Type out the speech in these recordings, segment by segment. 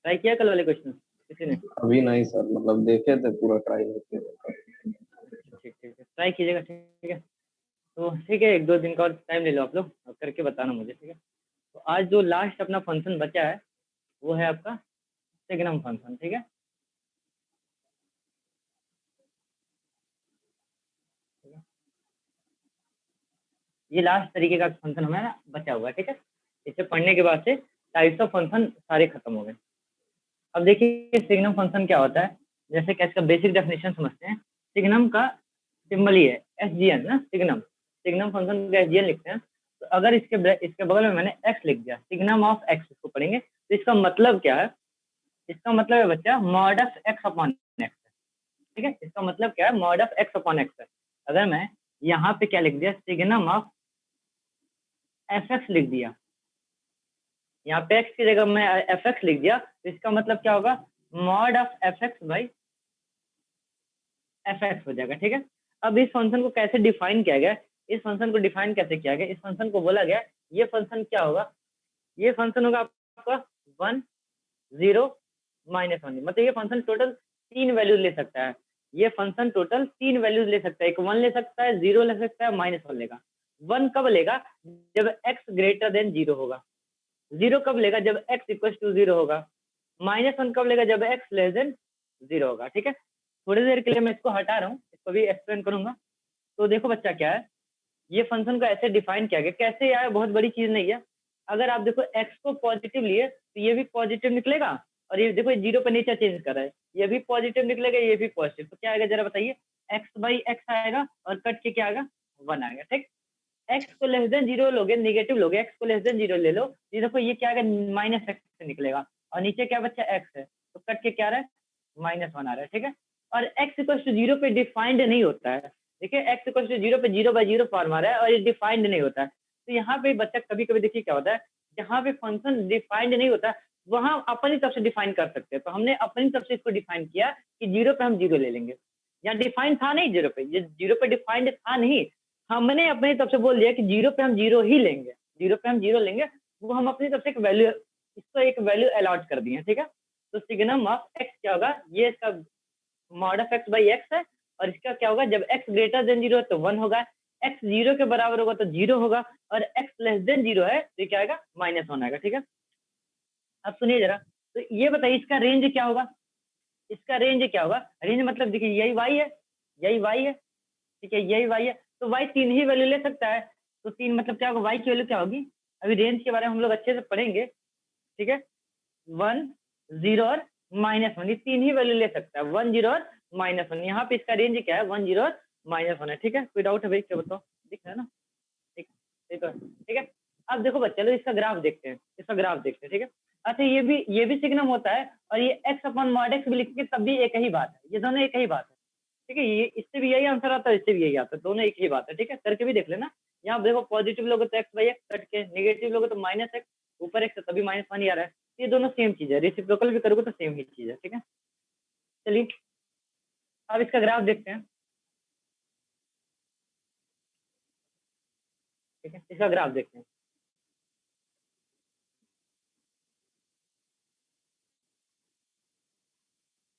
Try किया कल वाले क्वेश्चन किसी ने? अभी नहीं सर, मतलब देखे थे, पूरा ट्राई नहीं किया। ठीक ठीक है, ट्राई कीजिएगा। ठीक है, तो ठीक है, 1-2 दिन का और टाइम ले लो आप लोग और करके बताना मुझे। ठीक है, तो आज जो लास्ट अपना फंक्शन बचा है वो है आपका सिग्नम फंक्शन। ठीक है, ये लास्ट तरीके का फंक्शन हमारा बचा हुआ है। ठीक है, इसे पढ़ने के बाद से टाइप्स ऑफ फंक्शन सारे खत्म हो गए। अब देखिए सिग्नम फंक्शन क्या होता है, जैसे कि इसका बेसिक डेफिनेशन समझते हैं। सिग्नम का सिंबल ही है SGN ना, सिग्नम सिग्नम फंक्शन का SGN लिखते हैं। तो अगर इसके बगल में मैंने x लिख दिया, सिग्नम ऑफ x इसको पढ़ेंगे, तो इसका मतलब क्या है? इसका मतलब है बच्चा mod of x upon x। ठीक है, इसका मतलब क्या है? Mod of x upon x है। अगर मैं यहाँ पे क्या लिख दिया, सिग्नम ऑफ fx लिख दिया, यहाँ पे x की जगह मैं fx लिख दिया, तो इसका मतलब क्या होगा? Mod of fx by fx हो जाएगा। ठीक है, अब इस फंक्शन को कैसे डिफाइन किया गया? इस फंक्शन को डिफाइन कैसे किया गया? इस फंक्शन को बोला गया, ये फंक्शन क्या होगा? ये फंक्शन होगा आपका 1 0 -1। मतलब ये फंक्शन टोटल 3 वैल्यूज ले सकता है। ये फंक्शन टोटल 3 वैल्यूज ले सकता है, एक 1 ले सकता है, 0 ले सकता है, -1 लेगा। 1 कब लेगा? जब x ग्रेटर देन 0 होगा। 0 कब लेगा? जब x इक्वल टू 0 होगा। -1 कब लेगा? जब x लेस देन 0 होगा। ठीक है, थोड़ी देर के लिए मैं इसको हटा रहा हूँ, इसको भी एक्सप्लेन करूंगा। तो देखो बच्चा क्या है, ये फंक्शन को ऐसे डिफाइन किया गया। कैसे यार? बहुत बड़ी चीज नहीं है। अगर आप देखो x को पॉजिटिव लिए तो ये भी पॉजिटिव निकलेगा, और ये देखो 0 पे नेचर चेंज कर रहा है, ये भी पॉजिटिव निकलेगा, ये भी पॉजिटिव। तो क्या आएगा जरा बताइए? x बाई एक्स आएगा और कट के क्या आएगा? 1 आएगा। ठीक, x को लेस देन 0 लोगे, निगेटिव लोगे, x को लेस देन 0 ले लो, ये देखो ये क्या आएगा? -x से निकलेगा, और नीचे क्या बच्चा? x है, तो कट के क्या आ रहा है? -1 आ रहा है। ठीक है, और x इक्वल टू 0 पे डिफाइंड नहीं होता है। देखिए x इक्वल टू 0 पे 0/0 फॉर्म आ रहा है और ये डिफाइंड नहीं होता है। तो यहाँ पे बच्चा कभी कभी देखिए क्या होता है, जहाँ पे फंक्शन डिफाइंड नहीं होता वहां अपनी तरफ से डिफाइन कर सकते हैं। तो हमने अपनी तरफ से इसको डिफाइन किया कि 0 पे हम 0 ले लेंगे। यहाँ डिफाइन था नहीं 0 पे, ये 0 पे डिफाइंड था नहीं, हमने अपनी तरफ से बोल दिया कि 0 पे हम 0 ही लेंगे। 0 पे हम 0 लेंगे, वो हम अपनी तरफ से एक वैल्यू, इसको एक वैल्यू अलॉट कर दिए। ठीक है, तो सिग्नम ऑफ x क्या होगा? ये इसका mod of x by x है, और इसका क्या होगा? जब x ग्रेटर देन 0 है तो 1 होगा, x 0 के बराबर होगा तो 0 होगा, और x लेस देन 0 है तो क्या आएगा? -1 आएगा। ठीक है, अब सुनिए जरा, तो ये बताइए इसका रेंज क्या होगा? इसका रेंज क्या होगा? रेंज मतलब देखिए यही y है, यही y है। ठीक है, यही y है, तो y 3 ही वैल्यू ले सकता है। तो 3 मतलब क्या होगा? y की वैल्यू क्या होगी? अभी रेंज के बारे में हम लोग अच्छे से पढ़ेंगे। ठीक है, 1 0 और -1, ये 3 ही वैल्यू ले सकता है, 1 0 और -1। यहाँ पे इसका रेंज क्या है? 1 0 और -1 है। ठीक है, कोई डाउट है भाई? क्या बताओ, दिख रहा है ना? ठीक, ठीक है। अब देखो बच्चे लोग इसका ग्राफ देखते हैं, इसका ग्राफ देखते हैं। ठीक है, अच्छा ये भी सिग्नम होता है, और ये x अपॉन मॉड x भी लिखेंगे तब भी एक ही बात है, ये दोनों एक ही बात है। ठीक है, ये इससे भी यही आंसर आता है, इससे भी यही आता है, दोनों एक ही बात है। ठीक है, करके भी देख लेना। यहाँ देखो पॉजिटिव लोगे तो x बाई एक्स कट के, नेगेटिव लोगे तो -x, ऊपर x तभी -1 ही आ रहा है। ये दोनों सेम चीज है, रेसिप्रोकल भी करोगे तो सेम ही चीज है। ठीक है, चलिए अब इसका ग्राफ देखते हैं। ठीक है, इसका ग्राफ देखते हैं।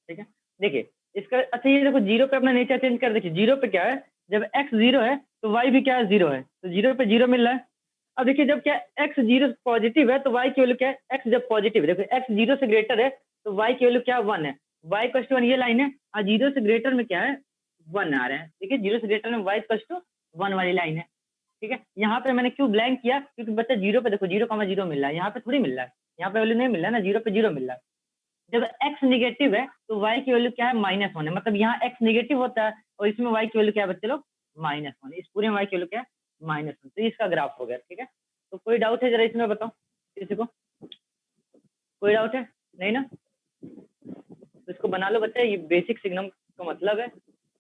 ठीक है, देखिए इसका, अच्छा ये देखो 0 पे अपना नेचर चेंज कर, देखिए 0 पे क्या है? जब x 0 है तो y भी क्या है? 0 है, तो 0 पे 0 मिल रहा है। अब देखिए जब क्या x 0 पॉजिटिव है तो y की वैल्यू क्या है? x जब पॉजिटिव है, देखो x 0 से ग्रेटर है तो y की वैल्यू क्या है? 1 है, y इक्वल टू 1 ये लाइन है, और 0 से ग्रेटर में क्या है? 1 आ रहा है। देखिए 0 से ग्रेटर में y इक्वल टू 1 वाली लाइन है। ठीक है, यहाँ पे मैंने क्यों ब्लैंक किया? क्योंकि बच्चा 0 पे देखो 0,0 मिल रहा है, यहाँ पे थोड़ी मिल रहा है, यहाँ पे वैल्यू नहीं मिल रहा है ना, 0 पे 0 मिल रहा है। जब x निगेटिव है तो y की वैल्यू क्या है? -1 है, मतलब यहाँ x निगेटिव होता है और इसमें y की वैल्यू क्या है बच्चे लोग? -1। इस पूरे में y की वैल्यू क्या है? -1। तो इसका ग्राफ हो गया। ठीक है, तो कोई डाउट है जरा इसमें बताओ किसी को? कोई डाउट है? नहीं ना? तो इसको बना लो बच्चे, ये बेसिक सिग्नम का मतलब है।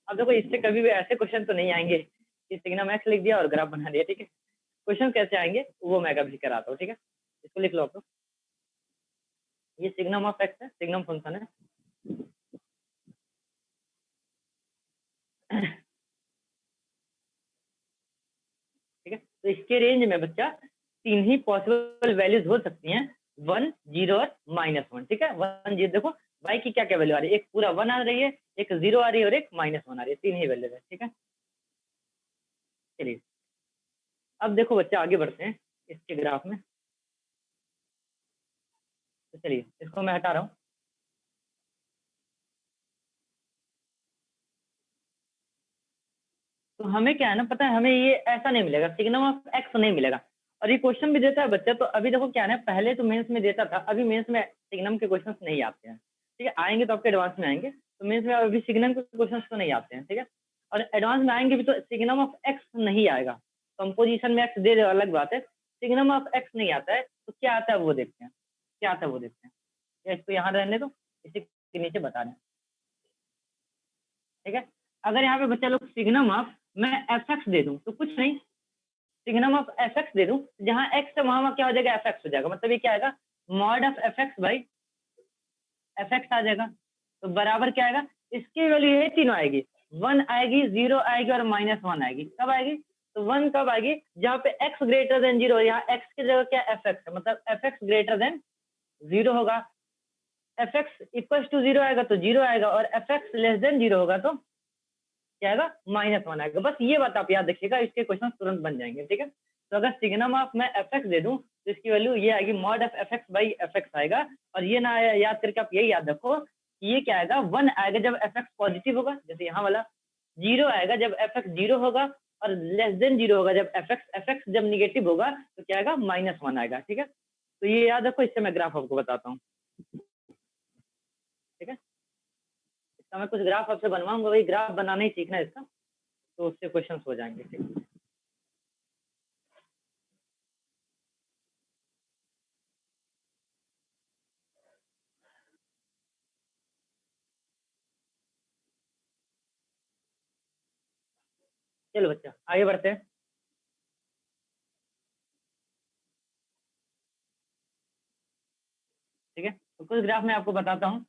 अब देखो इससे कभी भी ऐसे क्वेश्चन तो नहीं आएंगे कि सिग्नम x लिख दिया और ग्राफ बना दिया। ठीक है, क्वेश्चन कैसे आएंगे वो मैं कभी कराता हूँ। ठीक है, इसको लिख लो आप लोग, ये सिग्नम ऑफ x है, सिग्नम फंक्शन है। ठीक है, तो इसके रेंज में बच्चा 3 ही पॉसिबल वैल्यूज हो सकती हैं, 1 0 और -1, ठीक है। 1 0 देखो y की क्या क्या वैल्यू आ रही है, एक पूरा 1 आ रही है, एक 0 आ रही है और एक -1 आ रही है, 3 ही वैल्यू है, ठीक है। चलिए अब देखो बच्चे आगे बढ़ते हैं इसके ग्राफ में। तो चलिए इसको मैं हटा रहा हूँ। तो हमें क्या है ना, पता है हमें ये ऐसा नहीं मिलेगा, सिग्नम ऑफ एक्स नहीं मिलेगा। और ये क्वेश्चन भी देता है बच्चा, तो अभी देखो क्या है ना, पहले तो मेंस में देता था, अभी मेंस में सिग्नम के क्वेश्चंस नहीं आते हैं, ठीक है। आएंगे तो आपके एडवांस में आएंगे, तो मेंस में अभी सिग्नम के क्वेश्चंस तो नहीं आते हैं, ठीक है। और एडवांस में आएंगे भी तो सिग्नम ऑफ एक्स नहीं आएगा। कंपोजिशन में एक्स दे दे अलग बात है, सिग्नम ऑफ एक्स नहीं आता है। तो क्या आता है वो देखते हैं, क्या आता है वो देखते हैं। या इसको यहाँ रहने दो, इसी के नीचे बता रहे हैं, ठीक है। अगर यहाँ पे बच्चा लोग सिग्नम ऑफ मैं एफ एक्स दे दूं तो कुछ नहीं, सिग्नम ऑफ एफ एक्स दे दूं, जहां एक्स है वहां क्या हो जाएगा, एफ एक्स हो जाएगा। मतलब ये क्या आएगा, mod of F X by F X आ जाएगा। तो बराबर क्या आएगा, इसकी वैल्यू ये तीनों आएगी, 1 आएगी, 0 आएगी और -1 आएगी। कब आएगी, तो 1 कब आएगी, जहाँ पे x ग्रेटर देन 0, यहाँ x की जगह क्या एफ एक्स है, मतलब एफ एक्स ग्रेटर देन 0 होगा। एफ एक्स इक्वल टू 0 आएगा तो 0 आएगा, और एफ एक्स लेस देन 0 होगा तो क्या आएगा, -1 आएगा। बस ये बात आप याद रखिएगा, इसके क्वेश्चन तुरंत बन जाएंगे, ठीक है। तो अगर सिग्नम ऑफ मैं एफ एक्स दे दूं तो इसकी वैल्यू ये आएगी, mod of F X by F x आएगा। और ये ना याद करके आप यही याद रखो कि ये क्या आएगा, 1 आएगा जब एफ एक्स पॉजिटिव होगा, जैसे यहाँ वाला, 0 आएगा जब एफ एक्स 0 होगा, और लेस देन 0 होगा जब एफ एक्स जब निगेटिव होगा तो क्या आएगा, -1 आएगा, ठीक है। तो ये याद रखो, इससे मैं ग्राफ आपको बताता हूँ, ठीक है। इसका मैं कुछ ग्राफ आपसे बनवाऊंगा, वही ग्राफ बनाना ही सीखना है इसका, तो उससे क्वेश्चन हो जाएंगे, ठीक है। चलो बच्चा आगे बढ़ते हैं, ठीक है। तो कुछ ग्राफ मैं आपको बताता हूँ,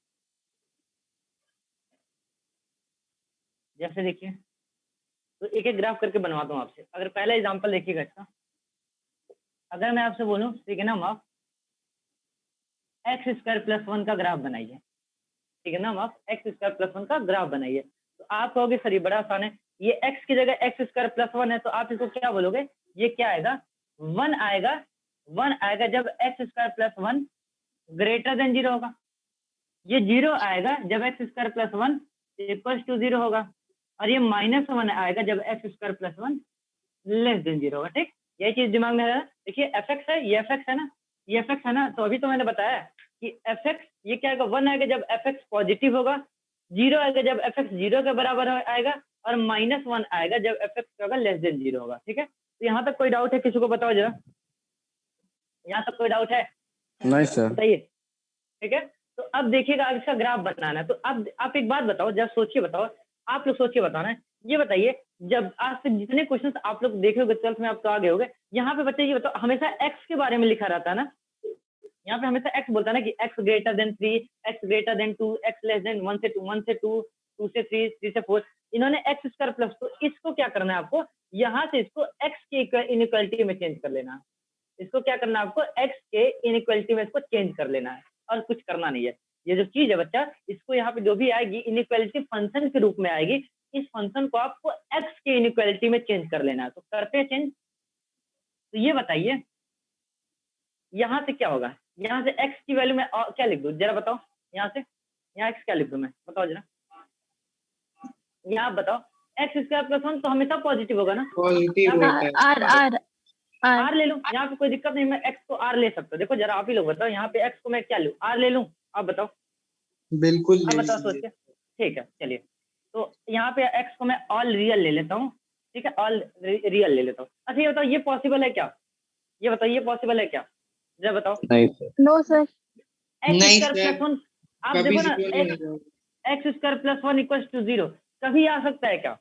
जैसे देखिए, तो एक एक ग्राफ करके बनवाता हूँ आपसे। अगर पहला एग्जांपल देखिएगा इसका, अगर मैं आपसे बोलूँ signum of x square plus 1 का ग्राफ बनाइए, signum of x square plus 1 का ग्राफ बनाइए, तो आप कहोगे सर ये बड़ा आसान है, ये एक्स की जगह एक्स स्क्वायर प्लस 1 है, तो आप इसको क्या बोलोगे, ये क्या आएगा, 1 आएगा, 1 आएगा जब x square plus 1 greater than 0 होगा। ये 0 आएगा जब x square plus 1 equal to 0 होगा। और ये -1 आएगा जब x square plus 1 less than 0 होगा, ठीक। यही चीज दिमाग में है। देखिए एफ एक्स है, ये एफ एक्स है ना, ये एफ एक्स है ना, तो अभी तो मैंने बताया कि एफ एक्स ये क्या आएगा, 1 आएगा जब एफ एक्स पॉजिटिव होगा, 0 आएगा जब एफ एक्स 0 के बराबर आएगा, और -1 आएगा जब एफ एक्स होगा लेस देन 0 होगा, ठीक है। तो यहाँ तक कोई डाउट है, किसी को बताओ जरा, यहाँ तक कोई डाउट है, नहीं सर। बताइए, ठीक है। तो अब देखिएगा, अब इसका ग्राफ बनाना है। तो अब आप एक बात बताओ, जब सोचिए बताओ, आप लोग सोचिए बताना है, ये बताइए, जब आज से जितने क्वेश्चंस आप लोग देखे होंगे 12th में, आप तो आगे हो गए, यहाँ पे बच्चे ये बताओ, हमेशा एक्स के बारे में लिखा रहता है ना, यहाँ पे हमेशा एक्स बोलता है ना कि x greater than 3, x greater than 2, x less than 1 से 2, 1 से 2, 2 से 3, 3 से 4, इन्होंने एक्स स्क्वायर प्लस, तो इसको क्या करना है आपको, यहाँ से इसको एक्स की इनइक्वालिटी में चेंज कर लेना है। इसको क्या करना है आपको, एक्स के इनइक्वालिटी में इसको चेंज कर लेना है, और कुछ करना नहीं है। ये जो चीज है बच्चा, इसको यहाँ पे जो भी आएगी इनइक्वालिटी फंक्शन के रूप में आएगी, इस फंक्शन को आपको एक्स के इनइक्वालिटी में चेंज कर लेना है। तो करते हैं चेंज। तो ये बताइए यहाँ से क्या होगा, यहाँ से एक्स की वैल्यू में क्या लिख दूं, जरा बताओ, यहाँ से यहाँ एक्स क्या लिख दूं मैं, बताओ जरा, यहाँ आप बताओ, एक्स स्क्वायर प्लस 1 तो हमेशा पॉजिटिव होगा ना, पॉजिटिव यहाँ होता पे है। आर आर आर आर ले लूं, यहाँ पे कोई दिक्कत नहीं, मैं एक्स को आर ले सकता हूँ। देखो जरा आप ही लोग बताओ, यहाँ पे एक्स को मैं क्या लूं, आर ले लूं, आप बताओ, बिल्कुल आप ले बताओ सोच लीजिए। के, ठीक है। चलिए तो यहाँ पे एक्स को मैं ऑल रियल ले लेता हूँ, ठीक है, ऑल रियल ले लेता हूँ। अच्छा ये बताओ, ये पॉसिबल है क्या, ये बताओ ये पॉसिबल है क्या, जरा बताओ। नहीं सर। नो सर एक्स नहीं स्क्वायर सर, प्लस 1, आप कभी देखो ना, जीरो नहीं होगा। X square plus 1 equal to 0 कभी आ सकता है क्या,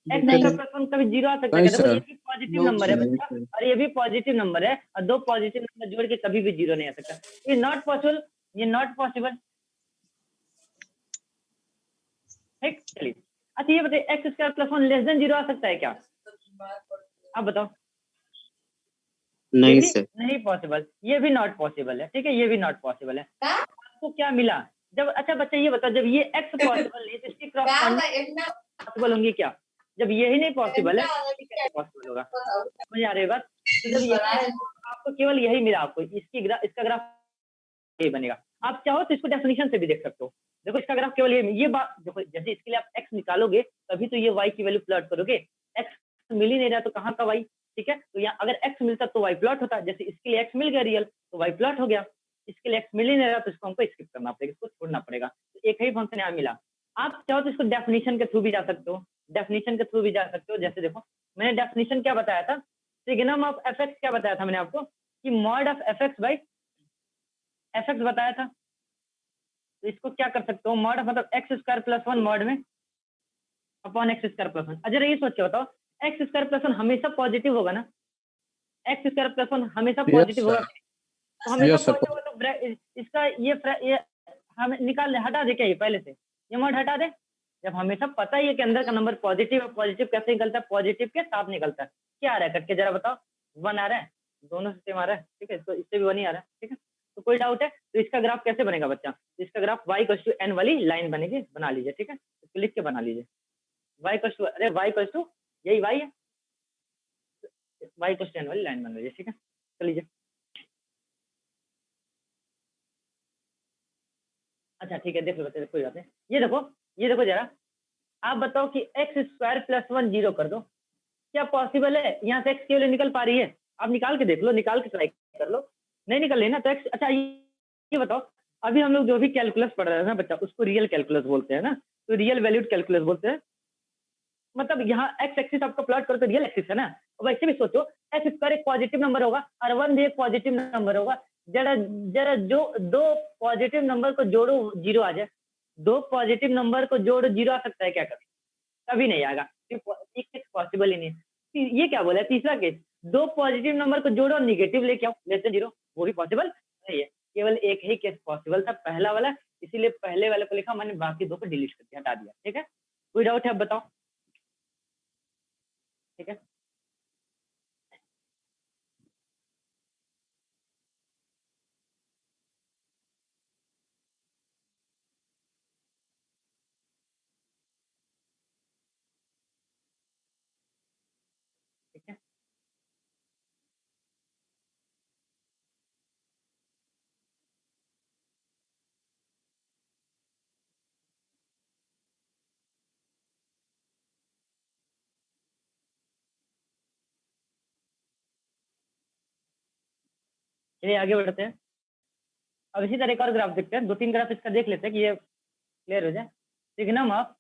एक्स नहीं। स्क्वायर प्लस 1 कभी 0 आ सकता है नहीं क्या, देखो सर। ये भी पॉजिटिव नो नंबर है सर। बच्चा, और ये भी पॉजिटिव नंबर है, और दो पॉजिटिव नंबर जोड़ के कभी भी 0 नहीं आ सकता, ये नॉट पॉसिबल, ये नॉट पॉसिबल, ठीक। चलिए अच्छा ये बताइए, x square plus 1 less than 0 आ सकता है क्या, आप बताओ, नहीं भी सर। नहीं पॉसिबल, ये भी नॉट पॉसिबल है, ठीक है, ये भी नॉट पॉसिबल है। आपको क्या मिला जब, अच्छा बच्चा ये बताओ, जब ये x पॉसिबल नहीं तो इसकी क्रॉसपोंडिंग पॉसिबल होंगी क्या? जब यही नहीं पॉसिबल है तो कैसे पॉसिबल होगा? समझ आ रही है बात? तो जब यही है तो आपको केवल यही मिला, आपको इसका ग्राफ ये बनेगा। आप चाहो तो इसको डेफिनेशन से भी देख सकते हो। देखो इसका ग्राफ केवल ये बात देखो, जैसे इसके लिए आप x निकालोगे तभी तो ये y की वैल्यू प्लॉट करोगे। x मिल ही नहीं रहा तो कहाँ का y? ठीक है, तो यहाँ अगर x मिलता तो y प्लॉट होता, जैसे इसके लिए x मिल गया रियल तो y प्लॉट हो गया। इसके लिए x मिल ही नहीं रहा तो इसको हमको स्किप करना पड़ेगा, इसको छोड़ना पड़ेगा। तो एक ही फंक्शन यहाँ मिला। आप चाहो तो इसको डेफिनेशन के थ्रू भी जा सकते हो, डेफिनेशन के थ्रू भी जा सकते हो। जैसे देखो मैंने डेफिनेशन क्या बताया था, सिग्नम ऑफ एफ एक्स क्या बताया था मैंने आपको, कि mod of F X by F x बताया था। तो इसको क्या कर सकते हो, मॉड मतलब X square plus one mod में upon X square plus one. अच्छा ये सोच के बताओ, एक्स स्क्वायर प्लस वन हमेशा पॉजिटिव होगा ना? एक्स स्क्वायर प्लस वन हमेशा पॉजिटिव होगा, तो हमेशा पॉजिटिव होगा तो इसका ये हम निकाल हटा दे क्या ये पहले से, ये मॉड हटा दे। जब हमेशा पता ही है कि अंदर का नंबर पॉजिटिव है, पॉजिटिव कैसे निकलता है? पॉजिटिव के साथ निकलता है। क्या आ रहा है करके जरा बताओ, वन आ रहा है, दोनों से सेम आ रहा है, ठीक है, तो इससे भी वन ही आ रहा है, ठीक है। तो कोई डाउट है? तो इसका ग्राफ कैसे बनेगा बच्चा? तो इसका ग्राफ y = n वाली लाइन बनेगी, बना लीजिए, ठीक है, इसको लिख के बना लीजिए। अरे y = यही y है, y = n वाली लाइन बना लीजिए, ठीक है, कर लीजिए। अच्छा ठीक है, देख लो बच्चे, कोई बात नहीं। ये देखो जरा, आप बताओ कि x square plus one zero कर दो, क्या पॉसिबल है? यहाँ से एक्स की वैल्यू निकल पा रही है? आप निकाल के देख लो, निकाल के ट्राई कर लो, नहीं निकल रही ना तो एक्स। अच्छा ये बताओ, अभी हम लोग जो भी कैलकुलस पढ़ रहे हैं ना बच्चा, उसको रियल कैलकुलस बोलते हैं ना, तो रियल वैल्यूड कैलकुलस बोलते हैं। मतलब यहाँ एक्स एक्सिस आपका प्लॉट करो तो रियल एक्सिस है ना। अब वैसे भी सोचो, एक्स स्क्वायर एक पॉजिटिव नंबर होगा और वन भी एक पॉजिटिव नंबर होगा। जरा जरा जो दो पॉजिटिव नंबर को जोड़ो जीरो आ जाए, दो पॉजिटिव नंबर को जोड़ो जीरो आ सकता है क्या कभी? कभी नहीं आएगा, एक केस पॉसिबल ही नहीं है। ये क्या बोला है तीसरा केस, दो पॉजिटिव नंबर को जोड़ो और निगेटिव लेके आओ लेस देन जीरो, वो भी पॉसिबल नहीं है। केवल एक ही केस पॉसिबल था, पहला वाला, इसीलिए पहले वाले को लिखा मैंने, बाकी दो को डिलीट कर दिया, हटा दिया, ठीक है। कोई डाउट है अब बताओ? ठीक है, ठीक है। चलिए आगे बढ़ते हैं। अब इसी तरह एक और ग्राफ देखते हैं, दो तीन ग्राफ इसका देख लेते हैं कि ये क्लियर हो जाए। सिग्नम ऑफ,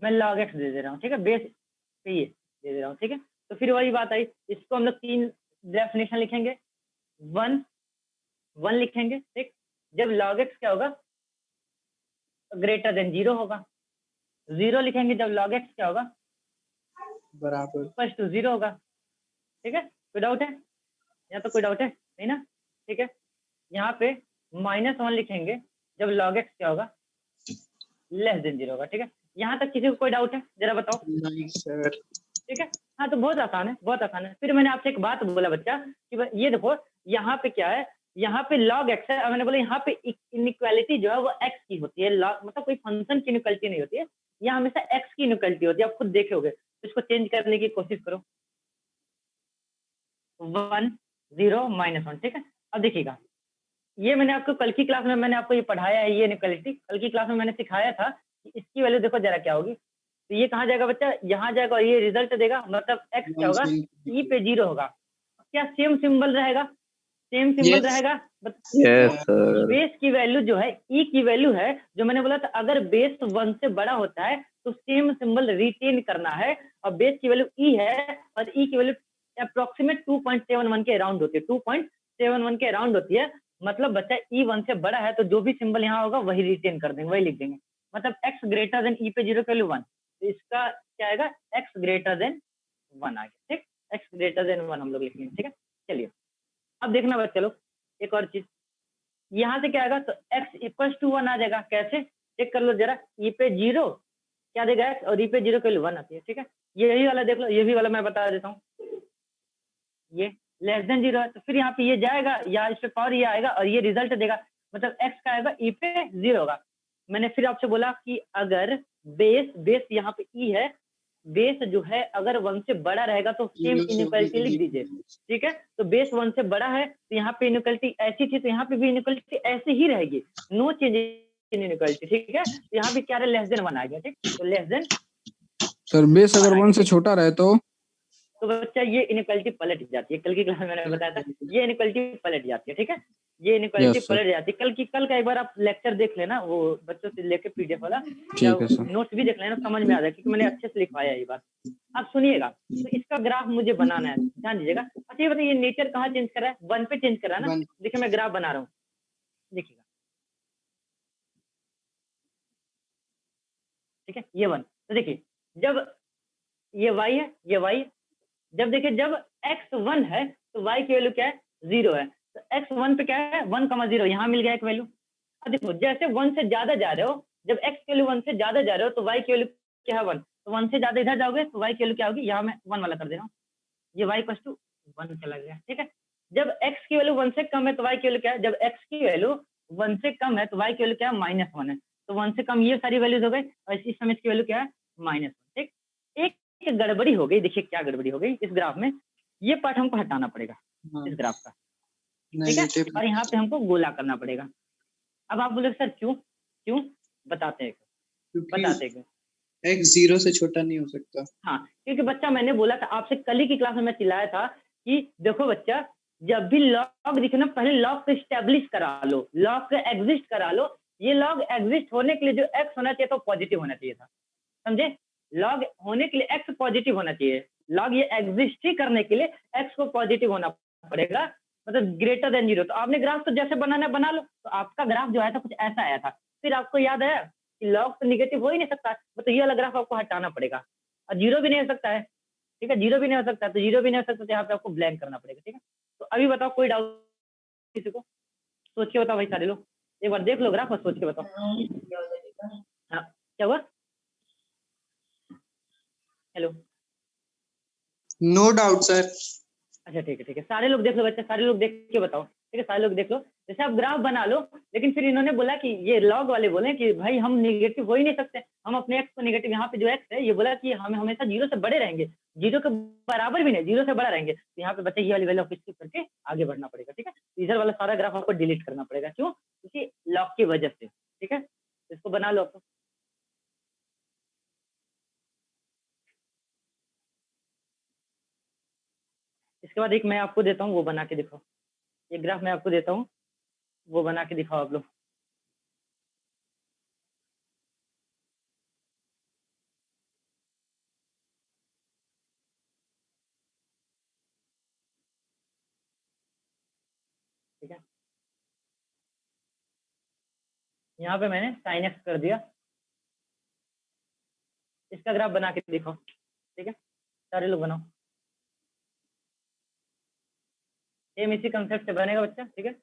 मैं log x दे दे रहा हूँ, ठीक है, बेस पे ये दे दे रहा हूँ, ठीक है। तो फिर वही बात आई, इसको हम लोग तीन डेफिनेशन लिखेंगे। वन वन लिखेंगे, ठीक, जब log x क्या होगा, ग्रेटर देन जीरो होगा। जीरो लिखेंगे जब log x क्या होगा, बराबर इक्वल टू जीरो होगा, ठीक है। कोई डाउट है यहाँ पे? कोई डाउट है नहीं ना? ठीक है, यहाँ पे -1 लिखेंगे जब log x क्या होगा, लेस देन जीरो होगा, ठीक है। यहाँ तक किसी को कोई डाउट है? जरा बताओ। नहीं सर। ठीक है, हाँ तो बहुत आसान है, बहुत आसान है। फिर मैंने आपसे एक बात बोला बच्चा कि ये देखो यहाँ पे क्या है, यहाँ पे log x है, और मैंने बोला यहाँ पे इनइक्वालिटी जो है वो x की होती है, log मतलब कोई फंक्शन की इनइक्वालिटी नहीं होती है, यहाँ हमेशा x की इनइक्वालिटी होती है, आप खुद देखोगे। तो इसको चेंज करने की कोशिश करो, 1 0 -1, ठीक है। अब देखिएगा, ये मैंने आपको कल की क्लास में मैंने आपको ये पढ़ाया है, ये इनइक्वालिटी कल की क्लास में मैंने सिखाया था कि इसकी वैल्यू देखो जरा क्या होगी। तो ये कहाँ जाएगा बच्चा, यहाँ जाएगा और ये रिजल्ट देगा, मतलब x क्या होगा, e पे जीरो होगा। क्या सेम सिंबल रहेगा? सेम सिंबल रहेगा। Yes sir. बेस की वैल्यू जो है, e की वैल्यू है, जो मैंने बोला था अगर बेस 1 से बड़ा होता है तो सेम सिंबल रिटेन करना है, और बेस की वैल्यू e है और e की वैल्यू अप्रोक्सीमेट 2.71 के अराउंड होती है, 2.71 के अराउंड होती है। मतलब बच्चा e 1 से बड़ा है तो जो भी सिंबल यहाँ होगा वही रिटेन कर देंगे, वही लिख देंगे। मतलब x ग्रेटर देन e पे जीरो की वैल्यू 1, तो इसका क्या आएगा, x ग्रेटर देन 1 आ गया, ठीक, x ग्रेटर देन 1 हम लोग लिखेंगे, ठीक है। चलिए अब देखना बच्चा लोग, एक और चीज, यहाँ से क्या आएगा, तो x = 1 आ जाएगा। कैसे चेक कर लो जरा, e पे जीरो क्या देगा x, और e पे जीरो की वैल्यू 1 आती है, ठीक है। यही वाला देख लो, ये भी वाला मैं बता देता हूँ, ये लेस देन 0 है, तो फिर यहाँ पे ये जाएगा या इस पे पावर ये आएगा और ये रिजल्ट देगा, मतलब x का आएगा e पे 0 होगा। मैंने फिर आपसे बोला कि अगर बेस यहाँ पे e है, बेस जो है अगर 1 से बड़ा रहेगा तो सेम इनइक्वालिटी लिख दीजिए, ठीक है। तो बेस 1 से बड़ा है तो यहाँ पे इनइक्वालिटी ऐसी थी, तो यहाँ पे भी इनइक्वालिटी ऐसी ही रहेगी, नो चेंज इन इनइक्वालिटी, ठीक है। तो यहाँ पे क्या है, लेस देन 1 आ गया, ठीक। तो लेस देन सर बेस अगर 1 से छोटा रहे तो बच्चा ये इनइक्वालिटी पलट जाती है। कल की क्लास में मैंने बताया था ये इनइक्वालिटी पलट जाती है, ठीक है। ये इनइक्वालिटी Yes, sir. पलट जाती है। कल का एक बार आप लेक्चर देख लेना, वो बच्चों से लेके पीडीएफ वाला, या ठीक है सर। नोट्स भी देख लेना, समझ में आ जाए, क्योंकि मैंने अच्छे से लिखवाया ये बात। आप सुनिएगा, तो इसका ग्राफ मुझे बनाना है, ध्यान दीजिएगा। अच्छा ये बताइए नेचर कहाँ चेंज करा है, 1 पे चेंज करा है ना। देखिए मैं ग्राफ बना रहा हूँ, देखिएगा, ठीक है। ये 1, तो देखिए जब ये y है, ये y है, जब देखिए जब x1 है तो y की वैल्यू क्या है, 0 है। तो x1 पे क्या है, 1,0, यहाँ मिल गया एक वैल्यू। अब देखो जैसे 1 से ज्यादा जा रहे हो, जब x की वैल्यू 1 से ज्यादा जा रहे हो तो y की वैल्यू क्या है, 1। तो 1 से ज्यादा इधर जाओगे तो y की वैल्यू क्या होगी, यहाँ मैं 1 वाला कर दे रहा हूँ, ये y इक्वल टू 1 चला गया, ठीक है। जब x की वैल्यू 1 से कम है तो y की वैल्यू क्या है, जब x की वैल्यू 1 से कम है तो y की वैल्यू क्या है, -1 है। तो 1 से कम ये सारी वैल्यूज हो गई, और इस समय इसकी वैल्यू क्या है, -1, ठीक। एक गड़बड़ी हो गई, देखिए क्या गड़बड़ी हो गई इस ग्राफ में, ये पार्ट हमको हटाना पड़ेगा इस ग्राफ का, ठीक है। और यहाँ पे हमको गोला करना पड़ेगा। अब आप बोले सर क्यों क्यों, बताते हैं क्यों। x 0 से छोटा नहीं हो सकता। हाँ, क्योंकि बच्चा मैंने बोला था आपसे, कल ही की क्लास में मैं चिल्लाया था कि देखो बच्चा, जब भी लॉग दिखे ना, पहले लॉग को स्टैब्लिश करा लो, लॉग को एग्जिस्ट करा लो। ये लॉग एग्जिस्ट होने के लिए जो x होना चाहिए तो पॉजिटिव होना चाहिए था, समझे। लॉग होने के लिए x पॉजिटिव होना चाहिए, लॉग ये एग्जिस्ट ही करने के लिए x को पॉजिटिव होना पड़ेगा, मतलब ग्रेटर देन 0। तो आपने ग्राफ तो जैसे बनाना है बना लो, तो आपका ग्राफ जो आया था कुछ ऐसा आया था। फिर आपको याद आया कि लॉग तो निगेटिव हो ही नहीं सकता, मतलब ये वाला ग्राफ आपको हटाना पड़ेगा, और 0 भी नहीं हो सकता है, ठीक है। 0 भी नहीं हो सकता, तो 0 भी नहीं हो सकता, तो यहाँ पे आपको ब्लैंक करना पड़ेगा, ठीक है। तो अभी बताओ कोई डाउट किसी को, सोच के बताओ भाई सारे लोग, एक बार देख लो ग्राफ और सोच के बताओ। हाँ क्या हुआ, हेलो, नो डाउट सर। अच्छा ठीक है, सारे लोग देख लो बच्चे, सारे लोग देख के बताओ, ठीक है। सारे लोग देख लो, जैसे आप ग्राफ बना लो, लेकिन फिर इन्होंने बोला कि ये लॉग वाले बोले कि भाई हम निगेटिव हो ही नहीं सकते, हम अपने एक्स को निगेटिव, यहाँ पे जो एक्स है ये बोला कि हम हमेशा 0 से बड़े रहेंगे, 0 के बराबर भी नहीं, 0 से बड़ा रहेंगे। तो यहाँ पे बच्चे ये वाली वैल्यू आपको स्किप करके आगे बढ़ना पड़ेगा, ठीक है। इधर वाला सारा ग्राफ आपको डिलीट करना पड़ेगा, क्यों, क्योंकि लॉग की वजह से, ठीक है। इसको बना लो आपको। इसके बाद एक मैं आपको देता हूँ, वो बना के दिखाओ, एक ग्राफ मैं आपको देता हूँ, वो बना के दिखाओ आप लोग। ठीक है, यहाँ पे मैंने साइन एक्स कर दिया, इसका ग्राफ बना के दिखाओ, ठीक है। सारे लोग बनाओ, सेम इसी कंसेप्ट से बनेगा बच्चा, ठीक है।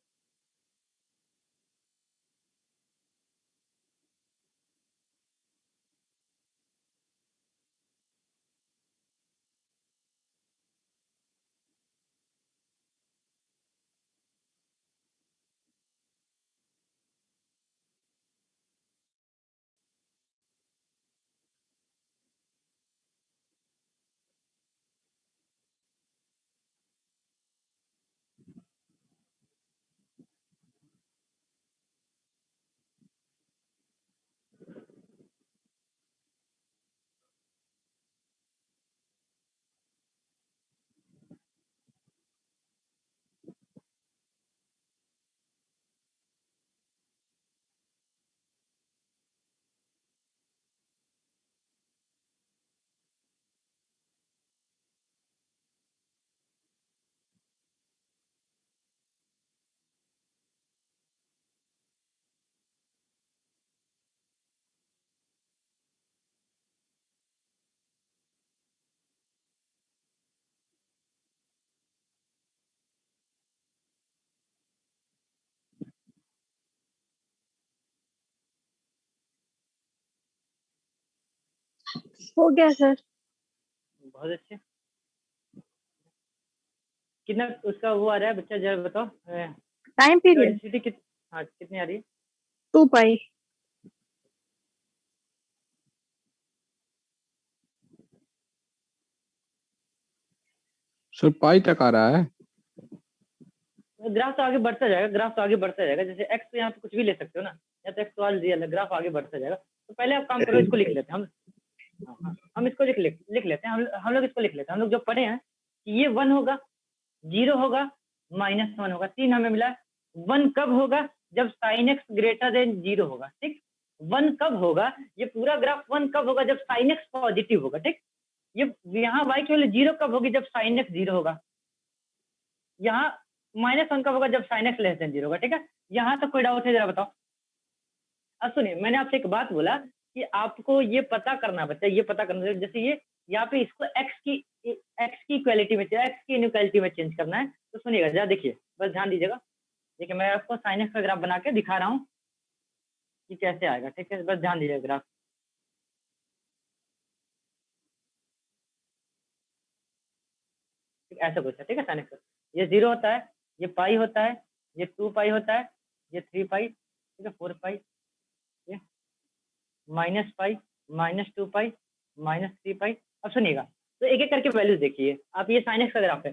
हो गया सर। बहुत अच्छे, कितना उसका वो आ रहा है बच्चा, जरा बताओ टाइम पीरियड डेंसिटी कितनी आ रही है? 2 पाई। सर पाई तक आ रहा है। ग्राफ तो आगे बढ़ता जाएगा, ग्राफ तो आगे बढ़ता जाएगा। जैसे एक्स तो यहाँ पे कुछ भी ले सकते हो ना, या तो एक्स तो रियल है, ग्राफ आगे बढ़ता जाएगा। तो पहले आप काम करो, इसको लिख लेते हैं हम। हाँ, हम इसको लिख लेते हैं। हम लोग इसको लिख लेते हैं। हम लोग जो पढ़े हैं कि ये 1 होगा, 0 होगा, -1 होगा, 3 हमें मिला। 1 कब होगा? जब sin x ग्रेटर देन 0 होगा। ठीक, 1 कब होगा? ये पूरा ग्राफ 1 कब होगा? जब sin x पॉजिटिव होगा। ठीक, ये यहाँ y की वैल्यू 0 कब होगी? जब sin x 0 होगा। यहाँ -1 कब होगा? जब sin x लेस देन 0 होगा। ठीक है, यहाँ तक कोई डाउट है? जरा बताओ। अब सुनिए, मैंने आपसे एक बात बोला कि आपको ये पता करना बच्चा, ये पता करना, जैसे ये यहाँ पे इसको x की इक्वालिटी में, x की इनइक्वालिटी में चेंज करना है। तो सुनिएगा जरा, देखिए, बस ध्यान दीजिएगा। देखिए, मैं आपको sin x का ग्राफ बना के दिखा रहा हूँ कि कैसे आएगा। ठीक है, बस ध्यान दीजिएगा ग्राफ। ठीक, ऐसा कुछ है। ठीक है, sin x ये 0 होता है, ये पाई होता है, ये 2 पाई होता है, ये 3 पाई, ठीक है, 4 पाई, ये -पाई, -2 पाई, -3 पाई। अब सुनिएगा, तो एक एक करके वैल्यूज देखिए आप। ये sin x का ग्राफ है।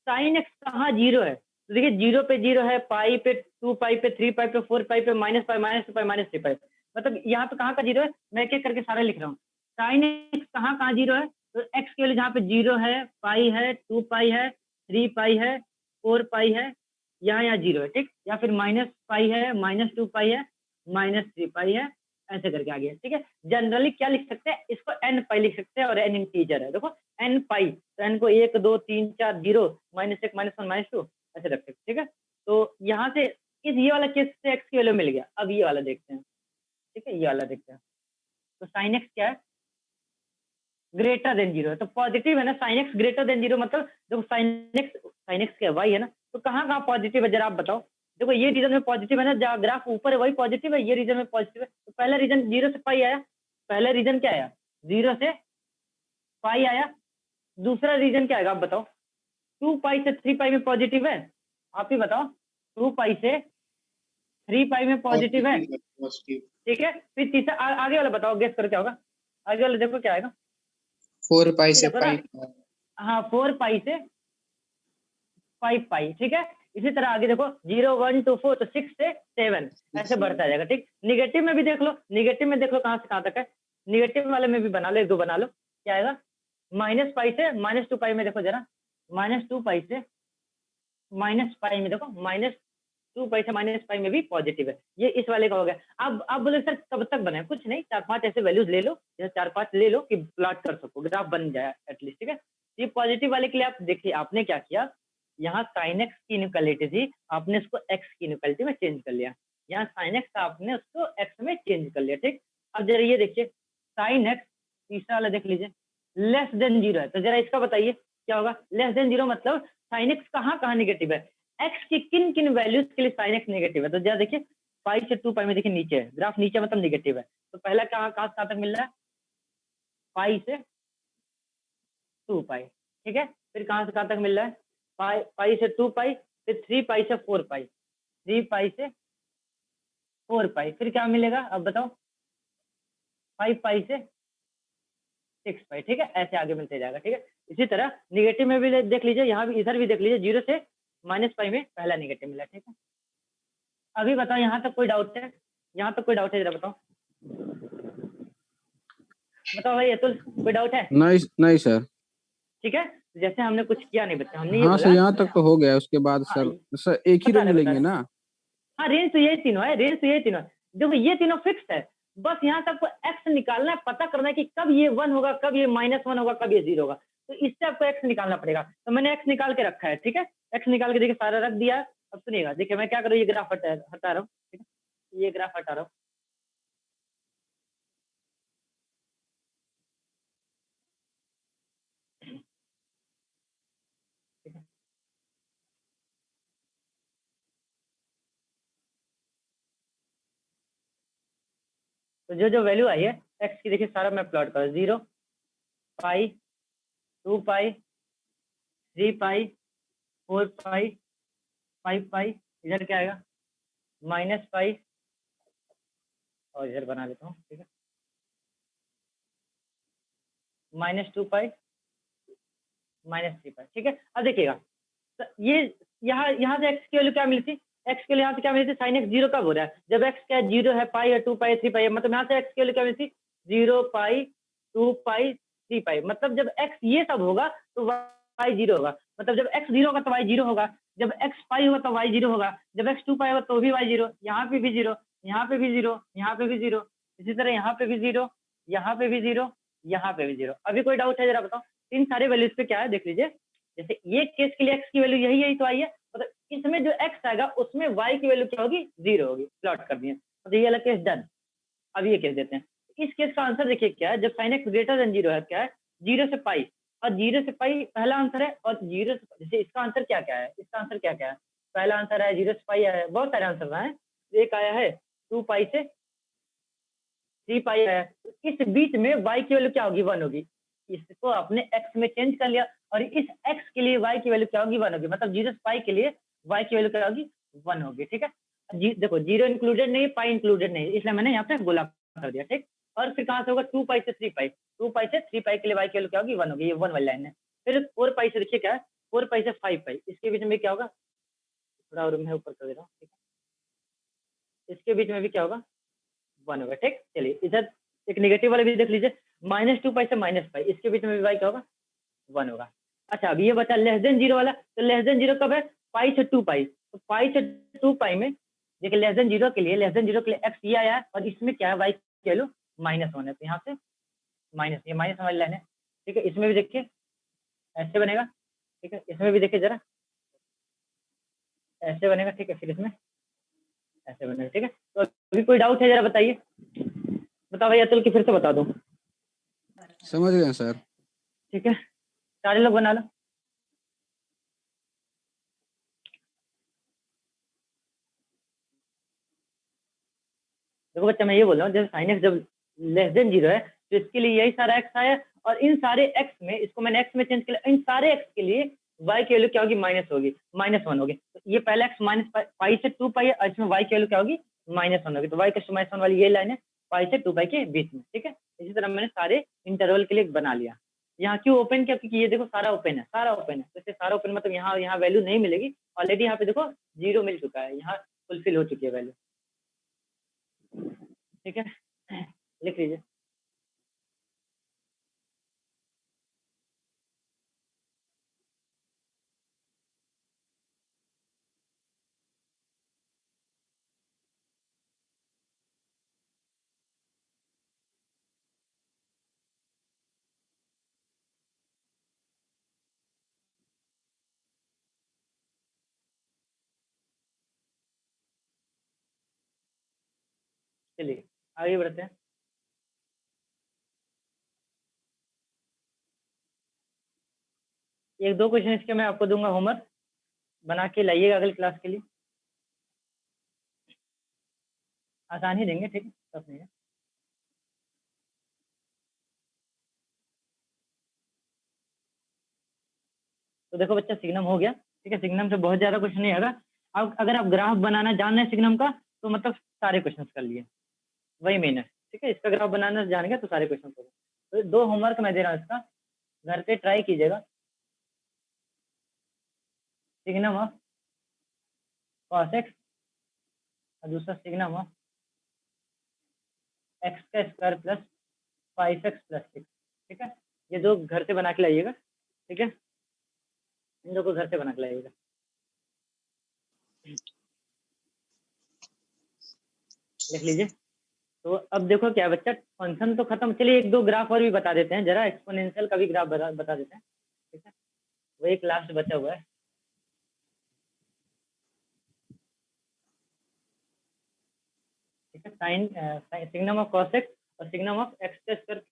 sin x कहाँ 0 है? तो देखिए 0 पे 0 है, पाई पे 2 पाई पे 3 पाई पे 4 पाई पे -पाई, -2 पाई, -3 पाई। मतलब यहाँ पे कहाँ का 0 है? मैं एक एक करके सारा लिख रहा हूँ। sin x कहाँ 0 है? तो x के लिए जहाँ पे 0 है, पाई है, 2 पाई है, 3 पाई है, 4 पाई है, यहाँ 0 है। ठीक, या फिर -पाई है, -2 पाई है, -3 पाई है, ऐसे करके आ गया। ठीक है, जनरली क्या लिख सकते हैं? इसको n पाई लिख सकते हैं, और n इंटीजर है। देखो n पाई, तो n को 1 2 3 4 0 -1 -1 -2 ऐसे रख सकते। ठीक है, तो यहाँ से ये वाला केस से x की वैल्यू मिल गया। अब ये वाला देखते हैं। ठीक है, ये वाला देखते हैं। तो sin x क्या है? ग्रेटर देन 0 है, तो पॉजिटिव है ना। sin x ग्रेटर देन 0 मतलब देखो sin x क्या y है ना, तो कहाँ कहाँ पॉजिटिव है जरा आप बताओ। देखो ये रीजन में पॉजिटिव है ना, जहाँ ग्राफ ऊपर है वही पॉजिटिव है, ये रीजन में पॉजिटिव है। तो पहला रीजन 0 से पाई आया, पहला रीजन क्या आया? 0 से पाई आया। दूसरा रीजन क्या आएगा आप बताओ? 2 पाई से 3 पाई में पॉजिटिव है, आप ही बताओ। 2 पाई से 3 पाई में पॉजिटिव है। ठीक है, फिर तीसरा आगे वाला बताओ, गेस करो क्या होगा? आगे वाला देखो क्या आएगा? 4 पाई से देखो ना, पाई। हाँ 4 पाई से 5 पाई। ठीक है, इसी तरह आगे देखो 0 1 2 4, तो 6 से 7 ऐसे बढ़ता जाएगा। ठीक, निगेटिव में भी देख लो, निगेटिव में देख लो कहाँ से कहाँ तक है। निगेटिव वाले में भी बना लो, 1 2 बना लो। क्या आएगा? -पाई से -2 पाई में देखो जरा, -2 पाई से -पाई में देखो, -2 पाई से -पाई में भी पॉजिटिव है। ये इस वाले का हो गया। अब आप बोले सर कब तक बनाए? कुछ नहीं, 4-5 ऐसे वैल्यूज ले लो, जैसे 4-5 ले लो कि प्लॉट कर सको, ग्राफ बन जाए एटलीस्ट। ठीक है, ये पॉजिटिव वाले के लिए आप देखिए, आपने क्या किया, यहाँ sin x की इनइक्वालिटी थी, आपने इसको x की इनइक्वालिटी में चेंज कर लिया। यहाँ sin x था, आपने उसको x में चेंज कर लिया। ठीक, अब जरा ये देखिए, sin x तीसरा वाला देख लीजिए, लेस देन 0 है। तो जरा इसका बताइए क्या होगा? लेस देन 0 मतलब sin x कहाँ कहाँ निगेटिव है? x की किन किन वैल्यूज के लिए sin x नेगेटिव है? तो जरा देखिए, पाई से 2 पाई में देखिए नीचे है, ग्राफ नीचे मतलब निगेटिव है। तो पहला कहाँ कहाँ तक मिल रहा है? पाई से 2 पाई। ठीक है, फिर कहाँ से कहाँ तक मिल रहा है? पाई से 2 पाई, फिर 3 पाई से 4 पाई, 3 पाई से 4 पाई, फिर क्या मिलेगा अब बताओ? 5 पाई से 6 पाई। ठीक है, ऐसे आगे मिलते जाएगा। ठीक है, इसी तरह निगेटिव में भी देख लीजिए, यहाँ भी इधर भी देख लीजिए, 0 से -पाई में पहला निगेटिव मिला। ठीक है, अभी बताओ यहाँ तक कोई डाउट है? यहाँ तक कोई डाउट है जरा बताओ, बताओ भाई अतुल, कोई डाउट है? नहीं नहीं सर। ठीक है, जैसे हमने कुछ किया नहीं बच्चा, हमने ये हाँ सर, बोला। यहाँ तक तो हो गया। उसके बाद हाँ, सर एक ही बता रेंज रहे लेंगे ना? हाँ, रेंज तो यही तीनों है, रेंज तो यही तीनों है। देखो ये तीनों फिक्स है, बस यहाँ तक आपको एक्स निकालना है, पता करना है कि कब ये 1 होगा, कब ये -1 होगा, कब ये 0 होगा। तो इससे आपको एक्स निकालना पड़ेगा। तो मैंने एक्स निकाल के रखा है। ठीक है, एक्स निकाल के देखिए सारा रख दिया। अब सुनिएगा, देखिए मैं क्या करूँ, ये ग्राफ हटा रहा हूँ। ठीक है, ये ग्राफ हटा रहा हूँ। तो जो जो वैल्यू आई है एक्स की, देखिए सारा मैं प्लॉट कर 0 पाई 2 पाई 3 पाई 4 पाई 5 पाई, इधर क्या आएगा माइनस पाई, और इधर बना लेता हूँ, ठीक है, -2 पाई -3 पाई, ठीक है। अब देखिएगा, तो ये यहाँ से x की वैल्यू क्या मिली थी, x के लिए यहाँ से क्या मिली थी, साइन x 0 कब हो रहा है, जब x क्या 0 है, पाई है, 2 पाई है, 3 पाई है, मतलब यहाँ से x की वैल्यू क्या मिली थी, 0 पाई 2 पाई 3 पाई, मतलब जब x ये सब होगा तो y 0 होगा, मतलब जब x 0 होगा तो y 0 होगा, जब x पाई होगा तो y 0 होगा, जब x 2 पाई होगा तो भी y 0, यहाँ पे भी 0, यहाँ पे भी 0, यहाँ पे भी 0, इसी तरह यहाँ पे भी 0, यहाँ पे भी 0, यहाँ पे भी 0। अभी कोई डाउट है जरा बताओ, इन सारे वैल्यूज पे क्या है देख लीजिए, जैसे ये केस के लिए x की वैल्यू यही तो आई है, मतलब इसमें जो x आएगा उसमें y की वैल्यू क्या होगी, 0 होगी, प्लॉट कर दिए, तो ये वाला केस डन। अब ये केस देते हैं, इस केस का आंसर देखिए क्या है, जब sin x ग्रेटर देन 0 है, क्या है 0 से पाई, और 0 से पाई पहला आंसर है, और 0 से जैसे इसका आंसर क्या क्या है, इसका आंसर क्या क्या है, पहला आंसर है 0 से पाई है, बहुत सारे आंसर है, एक आया है 2 पाई से 3 पाई है, इस बीच में y की वैल्यू क्या होगी, 1 होगी, इसको आपने x में चेंज कर लिया, और इस x के लिए y की वैल्यू क्या होगी, 1 होगी, मतलब 0 से पाई के लिए y की वैल्यू क्या होगी, 1 होगी, ठीक है। देखो 0 इंक्लूडेड नहीं, पाई इंक्लूडेड नहीं, इसलिए मैंने यहाँ पे गोला कर दिया, ठीक। और फिर कहाँ से होगा, 2 पाई से 3 पाई, 2 पाई से 3 पाई के लिए y की वैल्यू क्या होगी, 1 होगी, ये 1 वाली लाइन है। फिर 4 पाई से देखिए क्या है, 4 पाई से 5 पाई, इसके बीच में क्या होगा, थोड़ा और मैं ऊपर कर दे रहा हूँ, ठीक है, इसके बीच में भी क्या होगा, 1 होगा, ठीक। चलिए इधर एक नेगेटिव वाला भी देख लीजिए, -2 पाई से -पाई, इसके बीच में भी y क्या होगा, 1 होगा। अच्छा अब ये बचा लेस देन 0 वाला, तो लेस देन 0 कब है, पाई से 2 पाई, तो पाई से 2 पाई में देखिए लेस देन 0 के लिए x ये आया है, और इसमें क्या है y की वैल्यू -1 है, तो यहाँ से माइनस, ये माइनस वाली लाइन है, ठीक है। इसमें भी देखिए ऐसे बनेगा, ठीक है, इसमें भी देखिए जरा ऐसे बनेगा, ठीक है, फिर इसमें ऐसे बनेगा, ठीक है। तो अभी कोई डाउट है जरा बताइए, बताओ भाई अतुल की फिर से बता दो, समझ गए सर। ठीक है, सारे लोग बना लो। देखो बच्चा मैं ये बोल रहा हूँ, जैसे साइन एक्स जब लेस देन 0 है तो इसके लिए यही सारा एक्स आया, और इन सारे एक्स में इसको मैंने एक्स में चेंज किया, इन सारे एक्स के लिए y की वैल्यू क्या होगी, माइनस होगी, -1 होगी, तो ये पहला एक्स माइनस पाई से 2 पाई है, और इसमें y की वैल्यू क्या होगी, -1 होगी, तो y का -1 वाली ये लाइन है पाई से 2 पाई के बीच में, ठीक है। इसी तरह मैंने सारे इंटरवल के लिए बना लिया। यहाँ क्यों ओपन किया, क्योंकि ये देखो सारा ओपन है, सारा ओपन है, तो इससे सारा ओपन मतलब यहाँ यहाँ वैल्यू नहीं मिलेगी, ऑलरेडी यहाँ पे देखो 0 मिल चुका है, यहाँ फुलफिल हो चुकी है वैल्यू, ठीक है, लिख लीजिए। चलिए आगे बढ़ते हैं। एक दो क्वेश्चन इसके मैं आपको दूंगा, होमवर्क बना के लाइएगा अगली क्लास के लिए, आसान ही देंगे, ठीक है, टफ नहीं है। तो देखो बच्चा सिग्नम हो गया, ठीक है, सिग्नम से बहुत ज्यादा क्वेश्चन नहीं आएगा। अब अगर आप ग्राफ बनाना जान रहे हैं सिग्नम का, तो मतलब सारे क्वेश्चन कर लिए, वही मेन है, ठीक है, इसका ग्राफ बनाना जान गया तो सारे क्वेश्चन हो गए। तो 2 होमवर्क मैं दे रहा हूँ इसका, घर पे ट्राई कीजिएगा। सिग्नम ऑफ कॉस एक्स और दूसरा सिग्नम ऑफ एक्स का स्क्वायर प्लस 5x + 6, ठीक है, ये 2 घर से बना के लाइएगा, ठीक है, इन 2 को घर से बना के लाइएगा। लिख लीजिए। तो अब देखो क्या बच्चा, फंक्शन तो खत्म, चलिए एक दो ग्राफ और भी बता देते हैं, जरा एक्सपोनेंशियल का भी ग्राफ बता देते हैं, ठीक है, वो एक लास्ट बचा हुआ है। ठीक है, sine signum of cos x और सिग्नम ऑफ एक्स का स्क्वायर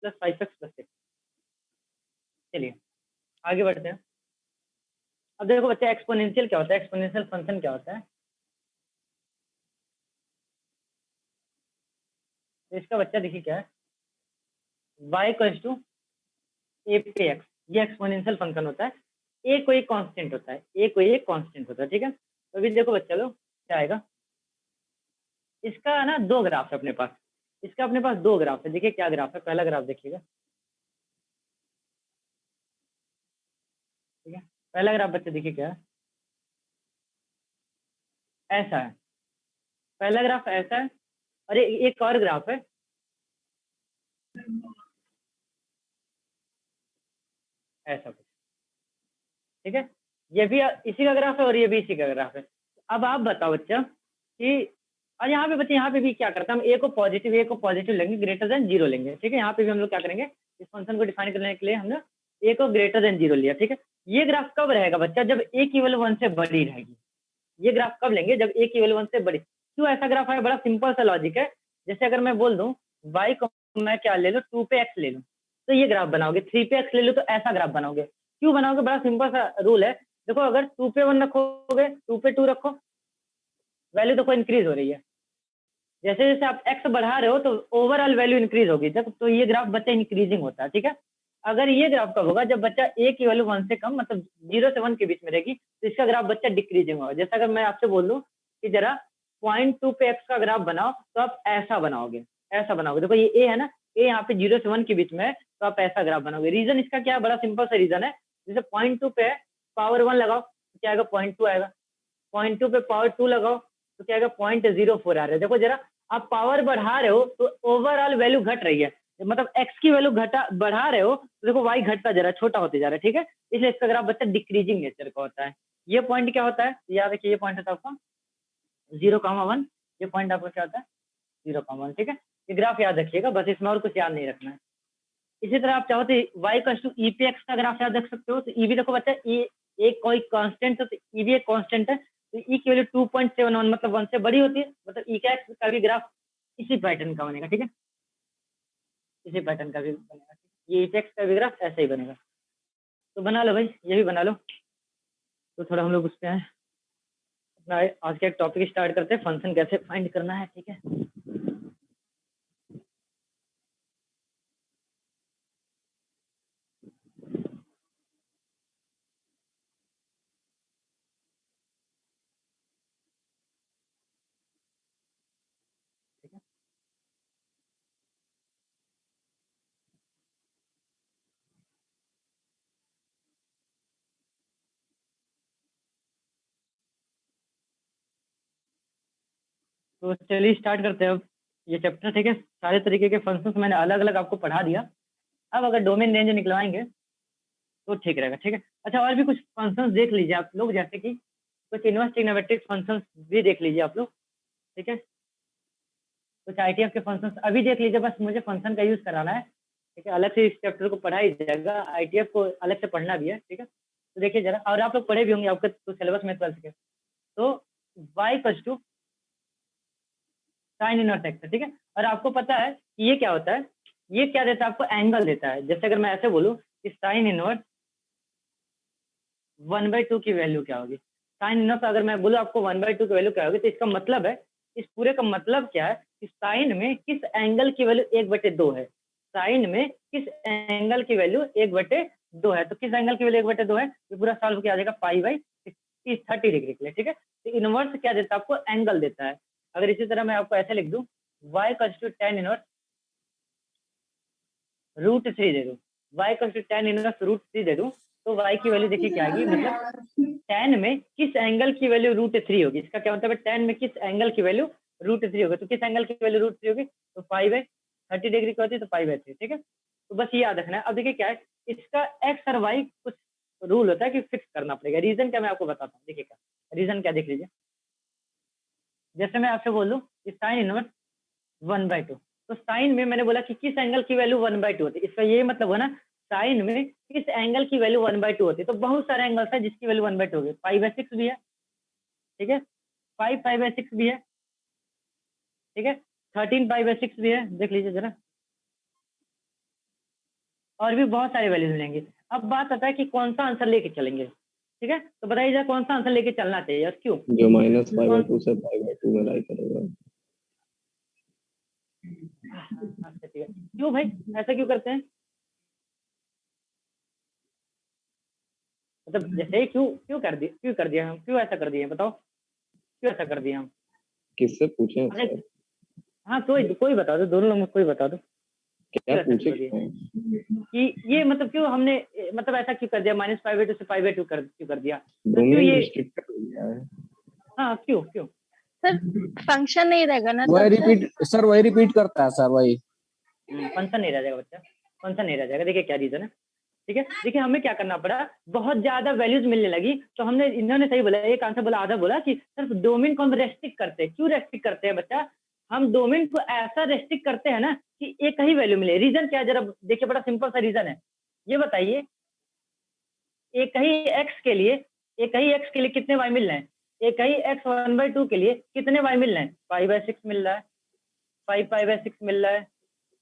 प्लस 5x + 6। चलिए आगे बढ़ते हैं। अब देखो बच्चा एक्सपोनेंशियल क्या होता है, एक्सपोनेंशियल फंक्शन क्या होता है, तो इसका बच्चा देखिए क्या है, y = a पे x, ये एक्सपोनेंशियल फंक्शन होता है। ए कोई कांस्टेंट होता है, ए कोई एक कांस्टेंट होता है, ठीक है। तो अभी देखो बच्चा लोग क्या आएगा, इसका ना 2 ग्राफ है अपने पास, इसका अपने पास 2 ग्राफ है। देखिए क्या ग्राफ है, पहला ग्राफ देखिएगा, ठीक है। पहला ग्राफ बच्चे देखिए क्या है, ऐसा है, पहला ग्राफ ऐसा है, और एक और ग्राफ है ऐसा कुछ, ठीक है। ये भी इसी का ग्राफ है और ये भी इसी का ग्राफ है। अब आप बताओ बच्चा कि, और यहाँ पे बच्चे यहाँ पे भी क्या करते हैं, हम ए को पॉजिटिव लेंगे, ग्रेटर देन 0 लेंगे, ठीक है। यहाँ पे भी हम लोग क्या करेंगे, इस फंक्शन को डिफाइन करने के लिए हमने ए को ग्रेटर देन 0 लिया, ठीक है। ये ग्राफ कब रहेगा बच्चा, जब ए की वैल्यू 1 से बड़ी रहेगी। ये ग्राफ कब लेंगे, जब ए की वैल्यू 1 से बड़ी। क्यों ऐसा ग्राफ है, बड़ा सिंपल सा लॉजिक है। जैसे अगर मैं बोल दूं y को मैं क्या ले लूं, 2 पे x ले लूं, तो ये ग्राफ बनाओगे। 3 पे x ले लो तो ऐसा ग्राफ बनाओगे। क्यों बनाओगे, बड़ा सिंपल सा रूल है। देखो अगर 2 पे 1 रखोगे, 2 पे 2 रखो, वैल्यू देखो इंक्रीज हो रही है। जैसे जैसे आप x बढ़ा रहे हो तो ओवरऑल वैल्यू इंक्रीज होगी, जब तो ये ग्राफ बच्चा इंक्रीजिंग होता है, ठीक है। अगर ये ग्राफ कब होगा, जब बच्चा a की वैल्यू 1 से कम, मतलब 0 से 1 के बीच में रहेगी, तो इसका ग्राफ बच्चा डिक्रीजिंग होगा। जैसे अगर मैं आपसे बोल दूं कि जरा 0.2 पे x का ग्राफ बनाओ, तो आप ऐसा बनाओगे, ऐसा बनाओगे। देखो ये a है ना, a यहाँ पे 0 से 1 के बीच में है, तो आप ऐसा ग्राफ बनाओगे। रीजन इसका क्या है, बड़ा सिंपल सा रीजन है। जैसे 0.2 पे पावर 1 लगाओ तो क्या आएगा, 0.2 आएगा। 0.2 पे पावर 2 लगाओ तो क्या आएगा, 0.04 आ रहा है। देखो जरा, आप पावर बढ़ा रहे हो तो ओवरऑल वैल्यू घट रही है, मतलब x की वैल्यू घटा बढ़ा रहे हो तो देखो y घटता जा रहा है, छोटा होते जा रहा है, ठीक है। इसलिए इसका ग्राफ बच्चा डिक्रीजिंग नेचर का होता है। ये पॉइंट क्या होता है, याद रखिए, ये पॉइंट होता है आपका 0,1, ये पॉइंट आपका क्या होता है 0,1, ठीक है। ये ग्राफ याद रखिएगा, बस इसमें और कुछ याद नहीं रखना है। इसी तरह आप चाहो तो y = e पे x का ग्राफ याद रख सकते हो। तो e भी देखो बच्चा, e एक कोई कांस्टेंट है, तो e भी एक कांस्टेंट है, तो e की वैल्यू 2.71 मतलब 1 से बड़ी होती है, मतलब e का x का भी ग्राफ इसी पैटर्न का बनेगा, ठीक है। इसी पैटर्न का भी बनेगा, ये e पे x का भी ग्राफ ऐसा ही बनेगा। तो बना लो भाई, ये भी बना लो। तो थोड़ा हम लोग उस पे हैं, अपना आज का एक टॉपिक स्टार्ट करते हैं, फंक्शन कैसे फाइंड करना है, ठीक है। तो चलिए स्टार्ट करते हैं अब ये चैप्टर, ठीक है। सारे तरीके के फंक्शंस मैंने अलग अलग आपको पढ़ा दिया। अब अगर डोमेन रेंज निकलवाएंगे तो ठीक रहेगा, ठीक है। अच्छा, और भी कुछ फंक्शंस देख लीजिए आप लोग, जैसे कि कुछ इनवर्स ट्रिग्नोमेट्रिक फंक्शंस भी देख लीजिए आप लोग, ठीक है। कुछ आईटीएफ के फंक्शंस अभी देख लीजिए, बस मुझे फंक्शन का यूज कराना है, ठीक है। अलग से इस चैप्टर को पढ़ा ही जाएगा, आईटीएफ को अलग से पढ़ना भी है, ठीक है। तो देखिए जरा, और आप लोग पढ़े भी होंगे, आपके तो सिलेबस में 12th के। तो y = साइन इनवर्स एक्स, ठीक है। और आपको पता है कि ये क्या होता है, ये क्या देता है आपको, एंगल देता है। जैसे अगर मैं ऐसे बोलूँ कि साइन इनवर्स 1/2 की वैल्यू क्या होगी, साइन इनवर्स अगर मैं बोलूँ आपको 1/2 की वैल्यू क्या होगी, तो इसका मतलब है, इस पूरे का मतलब क्या है कि साइन में किस एंगल की वैल्यू 1/2 है। साइन में किस एंगल की वैल्यू 1/2 है, तो किस एंगल की वैल्यू 1/2 है, ये पूरा सॉल्व किया जाएगा पाई/60 30 डिग्री के लिए, ठीक है। तो इनवर्स क्या देता है आपको, एंगल देता है। अगर इसी तरह मैं आपको ऐसे लिख दूं, y = tan इनवर्स √3 दे दूं, y = tan इनवर्स √3 दे दूं, तो y की वैल्यू देखिए क्या आएगी, मतलब tan में किस एंगल की वैल्यू √3 होगी। इसका क्या मतलब है, tan में किस एंगल की वैल्यू √3 होगी, तो किस एंगल की वैल्यू √3 होगी, तो पाई/30 डिग्री की होती है, तो पाई/3, ठीक है। तो बस ये याद रखना है। अब देखिए क्या है, इसका x और y कुछ रूल होता है कि फिक्स करना पड़ेगा। रीजन क्या मैं आपको बताता हूँ, देखिए क्या रीजन, क्या देख लीजिए। जैसे मैं आपसे बोलूँ कि साइन इनवर्स 1/2, तो साइन में मैंने बोला कि किस एंगल की वैल्यू 1/2 होती है, इसका ये मतलब है ना, साइन में किस एंगल की वैल्यू 1/2 होती है। तो बहुत सारे एंगल्स है जिसकी वैल्यू 1/2 होगी, पाई/6 भी है, ठीक है, पाई/6 भी है, ठीक है, 13 पाई/6 भी है, देख लीजिए जरा, और भी बहुत सारे वैल्यूज मिलेंगे। अब बात आता है कि कौन सा आंसर लेके चलेंगे, ठीक है। तो बताइए जरा कौन सा आंसर लेके चलना चाहिए और क्यों। जो -π/2 से π/2 में लाई करेगा। अच्छा ठीक है, क्यों भाई, ऐसा क्यों करते हैं, मतलब जैसे क्यों कर दिया हम, क्यों ऐसा कर दिए बताओ, क्यों ऐसा कर दिया हम? किससे पूछे अरे सर? हाँ कोई बता दो, दोनों लोग में कोई बता दो क्या क्यों ऐसा पूछे कर दिया क्यों? कि ये मतलब क्यों हमने मतलब ऐसा क्यों कर दिया, -π/2 से π/2 क्यों कर दिया, तो क्यों डोमेन ये, रिस्ट्रिक्ट कर दिया है। हाँ क्यों क्यों सर फंक्शन नहीं रहेगा ना वही तब रिपीट सर, वही रिपीट करता है सर, वही। फंक्शन नहीं रह जाएगा बच्चा, फंक्शन नहीं रह जाएगा। देखिए क्या रीजन है, ठीक है। देखिए हमें क्या करना पड़ा, बहुत ज्यादा वैल्यूज मिलने लगी, तो हमने, इन्होंने सही बोला, एक आंसर बोला, आधा बोला कि सिर्फ डोमेन को हम रेस्ट्रिक्ट करते हैं। क्यों रेस्ट्रिक्ट करते हैं बच्चा, हम डोमेन को ऐसा रेस्ट्रिक्ट करते हैं ना कि एक ही वैल्यू मिले। रीजन क्या है जरा देखिए, बड़ा सिंपल सा रीजन है। ये बताइए, एक ही एक्स के लिए, एक ही एक्स के लिए कितने वाई मिल रहे हैं, एक ही एक्स 1/2 के लिए कितने वाई मिल रहे हैं, π/6 मिल रहा है, 5π/6 मिल रहा है,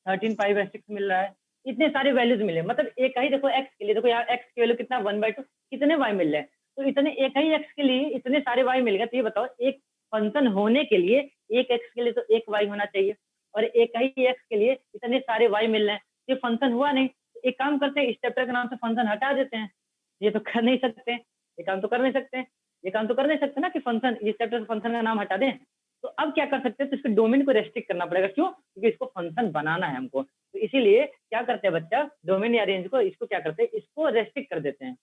13π/6 मिल रहा है, इतने सारे वैल्यूज मिले। मतलब एक ही, देखो एक्स के लिए, देखो यहाँ एक्स की वैल्यू कितना 1/2, कितने वाई मिल रहे हैं, तो इतने, एक ही एक्स के लिए इतने सारे वाई मिल गए। तो ये बताओ, एक फंक्शन होने के लिए एक एक्स के लिए तो एक वाई होना चाहिए, और एक ही एक्स के लिए इतने सारे वाई मिल रहे हैं, ये फंक्शन हुआ नहीं। तो एक काम करते हैं, इस चैप्टर के नाम से फंक्शन हटा देते हैं। ये तो कर नहीं सकते, ये काम तो कर नहीं सकते, ये काम तो कर नहीं सकते ना कि फंक्शन, इस चैप्टर से फंक्शन का नाम हटा दें। तो अब क्या कर सकते हैं, तो इसके डोमेन को रेस्ट्रिक्ट करना पड़ेगा। क्यों? क्योंकि इसको फंक्शन बनाना है हमको। तो इसीलिए क्या करते हैं बच्चा, डोमेन या रेंज को, इसको क्या करते हैं, इसको रेस्ट्रिक्ट कर देते हैं।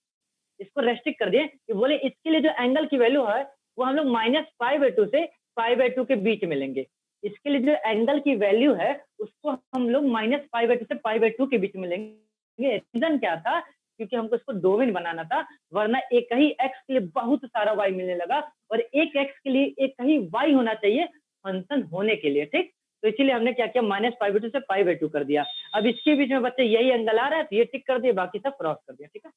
इसको रेस्ट्रिक्ट कर दिए कि बोले इसके लिए जो एंगल की वैल्यू है वो हम लोग -π/2 से π/2 के बीच में लेंगे। इसके लिए जो एंगल की वैल्यू है उसको हम लोग -π/2 से π/2 के बीच में लेंगे। रीजन क्या था, क्योंकि हमको इसको डोमेन बनाना था, वरना एक ही एक्स के लिए बहुत सारा वाई मिलने लगा, और एक एक्स के लिए एक ही वाई होना चाहिए फंक्शन होने के लिए, ठीक। तो इसीलिए हमने क्या किया, -π/2 से π/2 कर दिया। अब इसके बीच में बच्चे यही एंगल आ रहा है तो ये टिक कर दिए, बाकी सब क्रॉस कर दिया, ठीक है।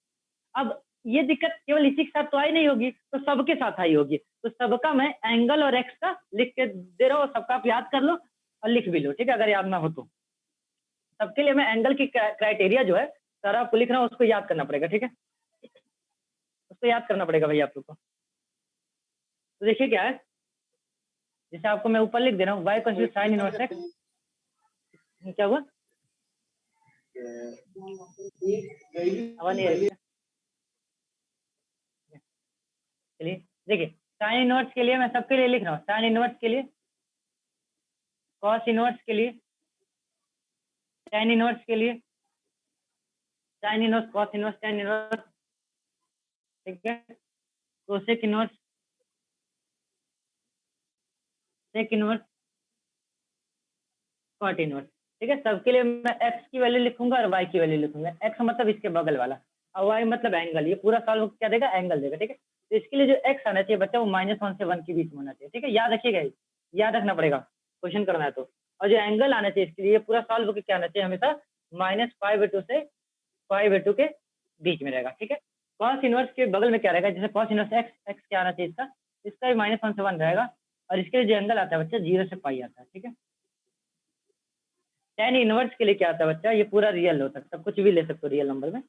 अब ये दिक्कत केवल इसी के साथ तो आई नहीं होगी, तो सबके साथ आई होगी। तो सबका मैं एंगल और एक्स का लिख के दे रहा हूँ, सबका आप याद कर लो और लिख भी लो, ठीक है, अगर याद ना हो तो। सबके लिए मैं एंगल की क्राइटेरिया जो है सारा आपको लिख रहा हूँ, उसको याद करना पड़ेगा, ठीक है, उसको याद करना पड़ेगा भाई आप लोग को। तो देखिए क्या है, जैसे आपको मैं ऊपर लिख दे रहा हूँ, y = sin इनवर्स x, क्या हुआ, आवाज नहीं आ रही है? चलिए देखिए, साइन इनवर्स के लिए मैं सबके लिए लिख रहा हूँ, साइन इनवर्स के लिए, कॉस इनवर्स के लिए, tan इनवर्स के लिए, sine inverse, cos inverse, tan inverse, ठीक है, cosec inverse, sec inverse, cot inverse, ठीक है। सबके लिए मैं x की वैल्यू लिखूंगा और y की वैल्यू लिखूंगा। x मतलब इसके बगल वाला और y मतलब एंगल। ये पूरा सॉल्व क्या देगा, एंगल देगा, ठीक है। तो इसके लिए जो x आना चाहिए बच्चा वो -1 से 1 के बीच में होना चाहिए, ठीक है, याद रखिएगा, याद रखना पड़ेगा, क्वेश्चन करना है तो। और जो एंगल आना चाहिए इसके लिए पूरा सॉल्व होकर क्या आना चाहिए, हमेशा -π/2 से π/2 के बीच में रहेगा, ठीक है। कॉस इनवर्स के बगल में क्या रहेगा, जैसे कॉस इनवर्स x क्या आना चाहिए इसका, इसका भी -1 से 1 रहेगा, और इसके लिए जो एंगल आता है बच्चा 0 से π आता है, ठीक है। tan इनवर्स के लिए क्या आता है बच्चा, ये पूरा रियल हो सकता है, कुछ भी ले सकते हो रियल नंबर में।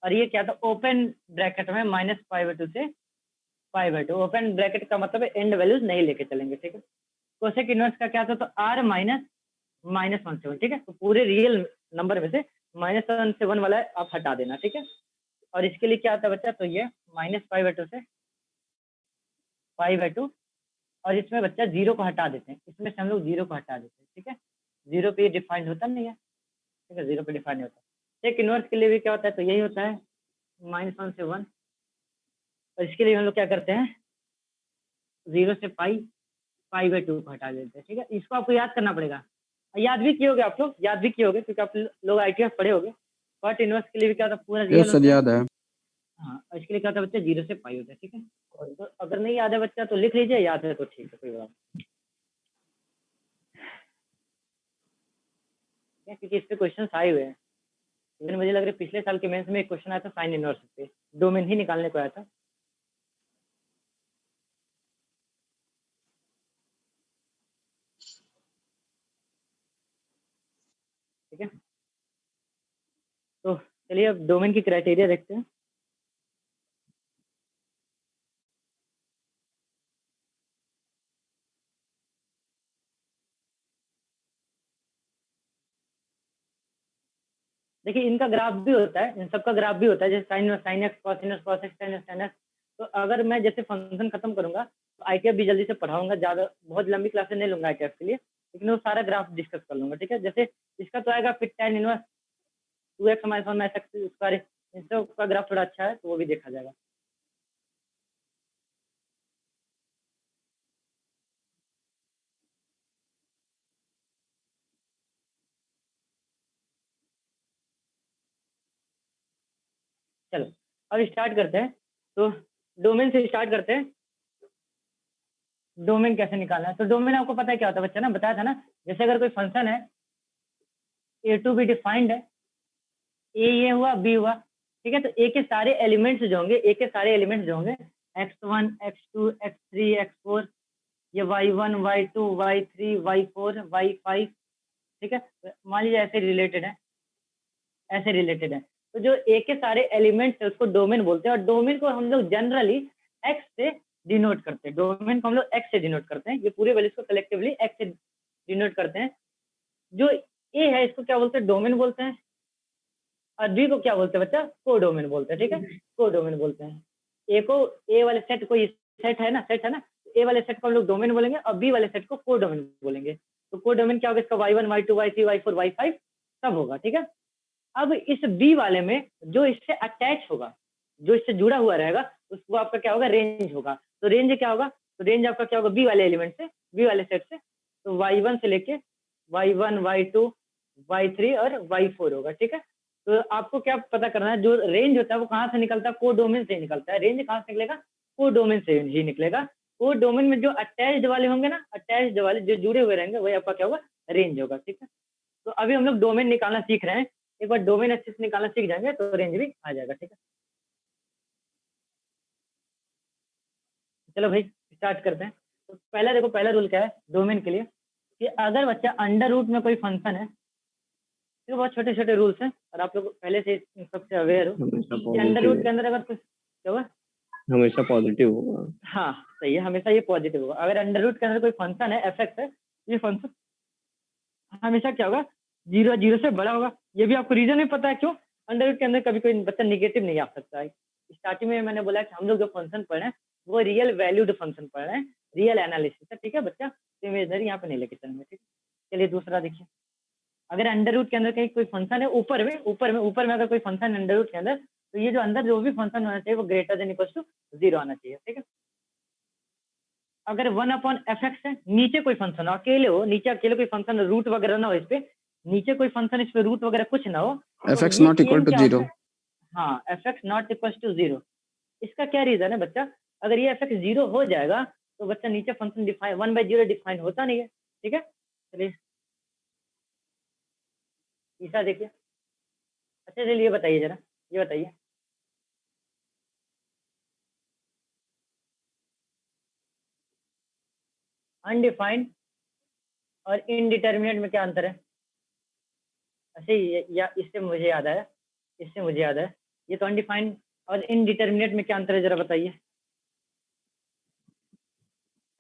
और ये क्या था, ओपन ब्रैकेट में -π/2 से π/2, ओपन ब्रैकेट का मतलब एंड वैल्यूज नहीं लेके चलेंगे, ठीक है। कोसेक इनवर्स का क्या था, तो r -1 से 1, ठीक है। तो पूरे रियल नंबर में से -1 से 1 वाला आप हटा देना, ठीक है। और इसके लिए क्या आता है बच्चा, तो ये -π/2 से π/2, और इसमें बच्चा 0 को हटा देते हैं, इसमें से हम लोग 0 को हटा देते हैं, ठीक है। 0 पे डिफाइंड होता नहीं है, ठीक है, 0 पे डिफाइन होता है। सेक इनवर्स के लिए भी क्या होता है, तो यही होता है -1 से 1, और इसके लिए हम लोग क्या करते हैं, 0 से π/2 को हटा देते हैं, ठीक है। इसको आपको याद करना पड़ेगा, याद भी किए होगे आप लोग, याद भी किए होगे क्योंकि आप लोग ITF पढ़े होगे। कॉट इनवर्स के लिए भी क्या होता है, पूरा ये रियल सर होता है। याद है। हाँ, और इसके लिए क्या होता है बच्चा, 0 से π होता है, ठीक है। तो अगर नहीं याद है बच्चा तो लिख लीजिए, याद है तो ठीक है, कोई बात नहीं, क्योंकि इस पे क्वेश्चन आए हुए हैं। लेकिन मुझे लग रहा है पिछले साल के मेंस में एक क्वेश्चन आया था साइन इनवर्स पे, डोमेन ही निकालने को आया था। ठीक है, तो चलिए अब डोमेन की क्राइटेरिया देखते हैं। देखिए इनका ग्राफ भी होता है, इन सबका ग्राफ भी होता है, जैसे sine x cos inverse cos x sine x tan x। तो अगर मैं जैसे फंक्शन खत्म करूंगा तो ITF भी जल्दी से पढ़ाऊंगा, ज्यादा बहुत लंबी क्लासेस नहीं लूंगा ITF के लिए, लेकिन वो सारा ग्राफ डिस्कस कर लूंगा, ठीक है। जैसे इसका तो आएगा फिर tan inverse 2x - 1 - x square, इन सब का ग्राफ थोड़ा अच्छा है तो वो भी देखा जाएगा। चलो अब स्टार्ट करते हैं, तो डोमेन से स्टार्ट करते हैं। डोमेन कैसे निकालना है, तो डोमेन आपको पता है क्या होता है बच्चा, ना बताया था ना, जैसे अगर कोई फंक्शन है A to be डिफाइंड है, ए ये हुआ बी हुआ, ठीक है। तो ए के सारे एलिमेंट्स जो होंगे, ए के सारे एलिमेंट्स जो होंगे x1 x2 x3 x4, ये y1 y2 y3 y4 y5, ठीक है। मान लीजिए ऐसे रिलेटेड है, ऐसे रिलेटेड है, तो जो ए के सारे एलिमेंट्स है उसको डोमेन बोलते हैं, और डोमेन को हम लोग जनरली एक्स से डिनोट करते हैं। डोमेन को हम लोग एक्स से डिनोट करते हैं, ये पूरे वैल्यूज को कलेक्टिवली एक्स से डिनोट करते हैं। जो ए है इसको क्या बोलते हैं, डोमेन बोलते हैं, और बी को क्या बोलते हैं बच्चा, को डोमेन बोलते हैं, ठीक है। को डोमेन बोलते हैं। ए को, ए वाले सेट कोई सेट है ना, ए वाले सेट को हम लोग डोमेन बोलेंगे, और बी वाले सेट को को डोमेन बोलेंगे। तो को डोमेन क्या होगा, इसका y1 y2 y3 y4 y5 सब होगा, ठीक है। अब इस बी वाले में जो इससे अटैच होगा, जो इससे जुड़ा हुआ रहेगा, उसको आपका क्या होगा, रेंज होगा। तो रेंज क्या होगा, तो रेंज आपका क्या होगा, बी वाले एलिमेंट से, बी वाले सेट से, तो y1 से लेके y1 y2 y3 और y4 होगा, ठीक है। तो आपको क्या पता करना है, जो रेंज होता है वो कहाँ से निकलता है, को डोमेन से निकलता है। रेंज कहाँ से निकलेगा, को डोमेन से ही निकलेगा। को डोमेन में जो अटैच्ड वाले होंगे ना, अटैच्ड वाले जो जुड़े हुए रहेंगे वही आपका क्या होगा, रेंज होगा, ठीक है। तो अभी हम लोग डोमेन निकालना सीख रहे हैं, एक बार डोमेन अच्छे से निकालना सीख जाएंगे तो रेंज भी आ जाएगा, ठीक है। चलो भाई स्टार्ट करते हैं। तो पहला देखो, पहला रूल क्या है डोमेन के लिए, कि अगर बच्चा अंडर रूट में कोई फंक्शन है, तो बहुत छोटे छोटे रूल्स हैं और आप लोग पहले से इन सबसे अवेयर हो हमेशा कि अंडर रूट के पॉजिटिव, अंदर अगर कुछ क्या होगा, हमेशा पॉजिटिव होगा। हाँ सही है, हमेशा ये पॉजिटिव होगा। अगर अंडर रूट के अंदर कोई फंक्शन है एफ एक्स है, ये फंक्शन हमेशा क्या होगा, 0 0 से बड़ा होगा। ये भी आपको रीजन भी पता है क्यों, अंडर रूट के अंदर कभी कोई बच्चा निगेटिव नहीं आ सकता है। स्टार्टिंग में मैंने बोला कि हम लोग जो फंक्शन पढ़ रहे हैं वो रियल वैल्यूड फंक्शन पढ़ रहे हैं, रियल एनालिसिस है, ठीक है बच्चा। इमेजनरी यहाँ पे नहीं लेके चलेंगे, ठीक है। चलिए दूसरा देखिए, अगर अंडर रूट के अंदर कहीं कोई फंक्शन है, ऊपर में अगर कोई फंक्शन है अंडर रूट के अंदर, तो ये जो अंदर जो भी फंक्शन होना चाहिए वो ग्रेटर देन इक्वल टू 0 आना चाहिए, ठीक है। अगर 1/f(x) है, नीचे कोई फंक्शन अकेले हो, नीचे अकेले कोई फंक्शन रूट वगैरह ना हो, इस पे नीचे कोई फंक्शन, इस पे रूट वगैरह कुछ ना हो, fx तो ये not equal एम to क्या होता 0. है, हाँ fx नॉट इक्वल टू 0। इसका क्या रीजन है बच्चा, अगर ये fx 0 हो जाएगा तो बच्चा नीचे फंक्शन डिफाइन 1/0 डिफाइन होता नहीं है, ठीक है। चलिए तीसरा देखिए, अच्छा चलिए ये बताइए जरा, ये बताइए अनडिफाइंड और इनडिटर्मिनेट में क्या अंतर है। अच्छा या इससे मुझे याद आया, ये तो अनडिफाइंड और इनडिटर्मिनेट में क्या अंतर है, जरा बताइए।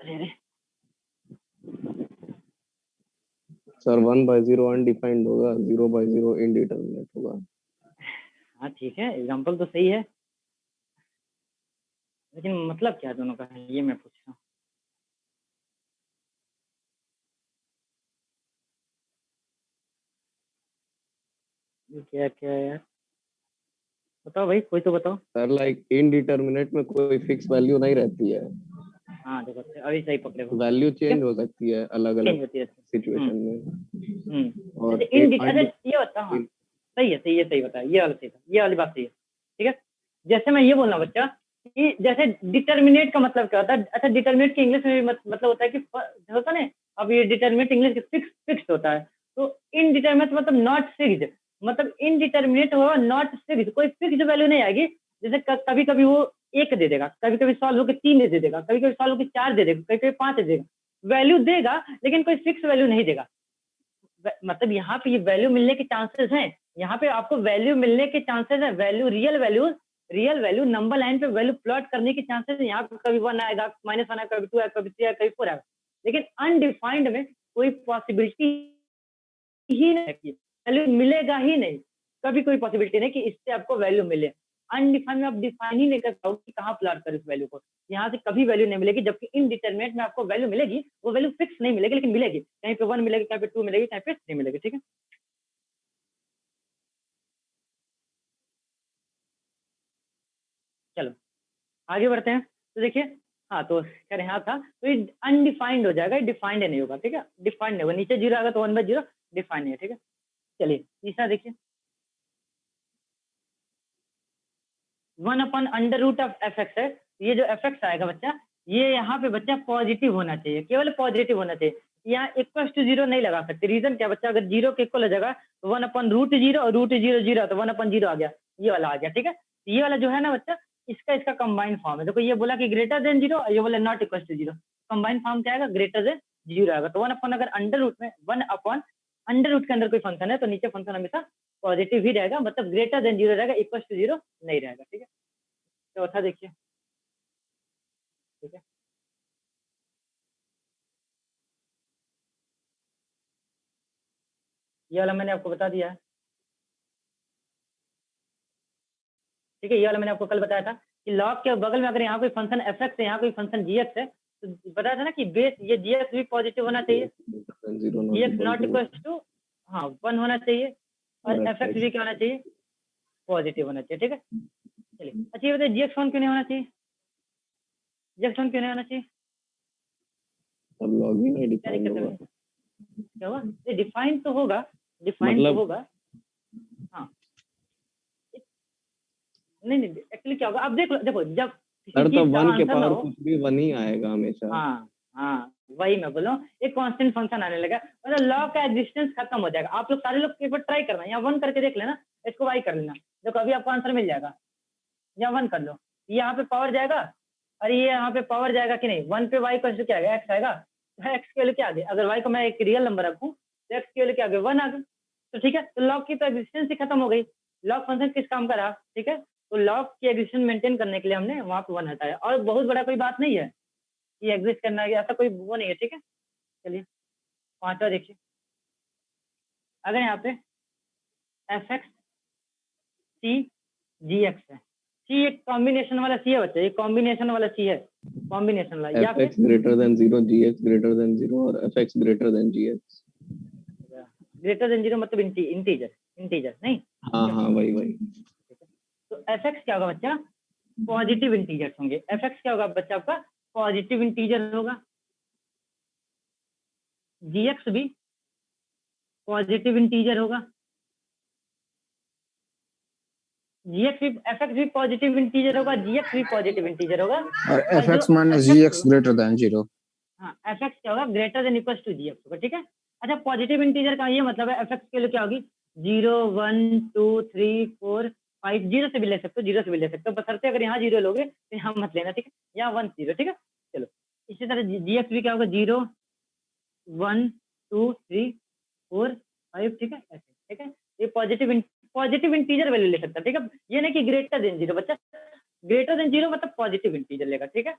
अरे सर 1/0 अनडिफाइंड होगा, 0/0 इनडिटरमिनेट होगा। हाँ ठीक है, एग्जाम्पल तो सही है, लेकिन मतलब क्या दोनों का है ये मैं पूछ रहा हूँ। ये क्या क्या है यार, बताओ भाई, कोई तो बताओ। सर लाइक इनडिटरमिनेट में कोई फिक्स वैल्यू नहीं रहती है, हाँ देखो अभी सही पकड़े हो, वैल्यू चेंज हो सकती है अलग चेंज अलग होती है। सिचुएशन में। और जैसे अच्छा ये बता, हाँ सही है, सही बताया, ये वाला सही था, ये वाली बात सही है, ठीक है। जैसे मैं ये बोलना बच्चा कि जैसे डिटर्मिनेट का मतलब क्या होता है, अच्छा डिटर्मिनेट की इंग्लिश में भी मतलब होता है कि होता ना, अब ये डिटर्मिनेट इंग्लिश फिक्स होता है, तो इनडिटर्मिनेट मतलब नॉट फिक्स्ड, मतलब इनडिटर्मिनेट होगा नॉट फिक्स्ड, कोई फिक्स्ड वैल्यू नहीं आएगी। जैसे कभी कभी वो 1 दे देगा, कभी कभी सॉल्व होकर 3 दे देगा, कभी कभी सॉल्व होकर 4 दे देगा, कभी कभी 5 दे देगा, वैल्यू देगा लेकिन कोई फिक्स वैल्यू नहीं देगा। मतलब यहाँ पे ये वैल्यू मिलने के चांसेस हैं, यहाँ पे आपको वैल्यू मिलने के चांसेस है, value real value number line पे वैल्यू प्लॉट करने के चांसेस है। यहाँ पे कभी 1 आएगा, -1 आएगा, कभी 2 आएगा, कभी 3 आएगा, कभी 4 आएगा, लेकिन अनडिफाइंड में कोई पॉसिबिलिटी ही नहीं है, वैल्यू मिलेगा ही नहीं। कभी कोई पॉसिबिलिटी नहीं कि इससे आपको वैल्यू मिले। अनडिफाइंड में आप डिफाइन ही नहीं कर पाओगे कि कहाँ प्लॉट करें उस वैल्यू को, यहाँ से कभी वैल्यू नहीं मिलेगी, जबकि इनडिटरमिनेट में आपको वैल्यू मिलेगी, वो वैल्यू फिक्स नहीं मिलेगी लेकिन मिलेगी, कहीं पे 1 मिलेगी, कहीं पे 2 मिलेगी, कहीं पे 3 मिलेगी। ठीक है, चलो आगे बढ़ते हैं। तो देखिए, हाँ तो खैर यहाँ था, तो ये अनडिफाइंड हो जाएगा, डिफाइंड नहीं होगा। ठीक है, डिफाइंड नहीं होगा, नीचे 0 आएगा तो 1/0 डिफाइंड नहीं है। ठीक है, चलिए तीसरा देखिए, 1/√f(x) है। ये जो fx आएगा बच्चा, ये यहाँ पे बच्चा पॉजिटिव होना चाहिए, केवल पॉजिटिव होना चाहिए। यहाँ =0 नहीं लगा सकते। रीजन क्या बच्चा, अगर 0 के इक्वल हो जाएगा तो 1/√0 और √0 0 तो 1/0 आ गया, ये वाला आ गया। ठीक है, ये वाला जो है ना बच्चा, इसका कंबाइंड फॉर्म है। देखो ये बोला कि ग्रेटर देन 0, ये बोला not equal to 0, combined form क्या आएगा, ग्रेटर देन 0 आएगा। तो 1 अगर अंडर रूट के अंदर कोई फंक्शन है तो नीचे फंक्शन हमेशा पॉजिटिव ही रहेगा, मतलब ग्रेटर देन 0 रहेगा, इक्वल टू 0 नहीं रहेगा। ठीक है, चौथा देखिए। ठीक है, ये वाला मैंने आपको बता दिया है। ठीक है, ये वाला मैंने आपको कल बताया था कि लॉग के बगल में अगर यहाँ कोई फंक्शन fx है, यहाँ कोई फंक्शन gx है, तो बताया था ना कि बेस ये gx भी पॉजिटिव होना चाहिए, gx नॉट इक्वल टू 1 होना चाहिए, और fx भी क्या होना चाहिए, पॉजिटिव होना चाहिए। ठीक है, चलिए अच्छा ये बताइए gx 1 क्यों नहीं होना चाहिए, gx 1 क्यों नहीं होना चाहिए, तब लॉग ही नहीं क्या डिफाइन दिक्कत होगा। है, क्या हुआ, ये डिफाइन तो होगा, डिफाइन तो मतलब होगा। हाँ नहीं नहीं, एक्चुअली क्या होगा, अब देखो जब किसी सर तो चीज का 1 के आंसर ना पावर हो, कुछ भी 1 ही आएगा हमेशा। हाँ हाँ वही मैं बोल रहा हूँ, एक कांस्टेंट फंक्शन आने लगा, मतलब लॉ का एग्जिस्टेंस खत्म हो जाएगा। आप लोग सारे लोग एक बार ट्राई करना, यहाँ 1 करके देख लेना, इसको y कर लेना, देखो अभी आपको आंसर मिल जाएगा, यहाँ 1 कर लो, यहाँ पे पावर जाएगा, और ये यहाँ पे पावर जाएगा कि नहीं, 1 पे y का क्या आएगा, x आएगा, x के वैल्यू क्या आ गई, अगर y को मैं एक रियल नंबर रखूँ तो x की वैल्यू क्या आ गई, 1 आ गई। तो ठीक है, तो लॉग की तो एग्जिस्टेंस ही खत्म हो गई, लॉग फंक्शन किस काम का रहा। ठीक है, तो लॉग की एग्जिस्टेंस मेंटेन करने के लिए हमने वहाँ पे 1 हटाया, और बहुत बड़ा कोई बात नहीं है ये एग्जिस्ट करना है, ऐसा कोई वो नहीं है। ठीक है, चलिए पांचवा देखिए, अगर यहाँ पे fx c gx है, c एक कॉम्बिनेशन वाला c है बच्चा, ये कॉम्बिनेशन वाला c है, कॉम्बिनेशन वाला, या फिर fx greater than 0, gx greater than 0 और fx greater than gx। Greater than 0 मतलब इंटीजर नहीं, हाँ वही। तो fx क्या होगा बच्चा, पॉजिटिव इंटीजर्स होंगे, fx क्या होगा बच्चा आपका, पॉजिटिव इंटीजर होगा, gx भी पॉजिटिव इंटीजर होगा, gx भी fx भी पॉजिटिव इंटीजर होगा, gx भी पॉजिटिव इंटीजर होगा, और और जो fx minus fx gx greater than 0। हाँ fx क्या होगा, greater than equal to gx होगा। ठीक है, अच्छा पॉजिटिव इंटीजर का ये मतलब है fx के लिए क्या होगी, 0 1 2 3 4 5, 0 से भी ले सकते हो, 0 से भी ले सकते हो, बशर्ते अगर यहाँ 0 लोगे तो यहाँ मत लेना। ठीक है, यहाँ 1 0। ठीक है, चलो इसी तरह gx भी क्या होगा, 0 1 2 3 4 5। ठीक है ऐसे। ठीक है, ये पॉजिटिव इंटीजर वैल्यू ले सकता है। ठीक है, ये नहीं कि ग्रेटर देन 0, बच्चा ग्रेटर देन 0 मतलब पॉजिटिव इंटीजर लेगा। ठीक है,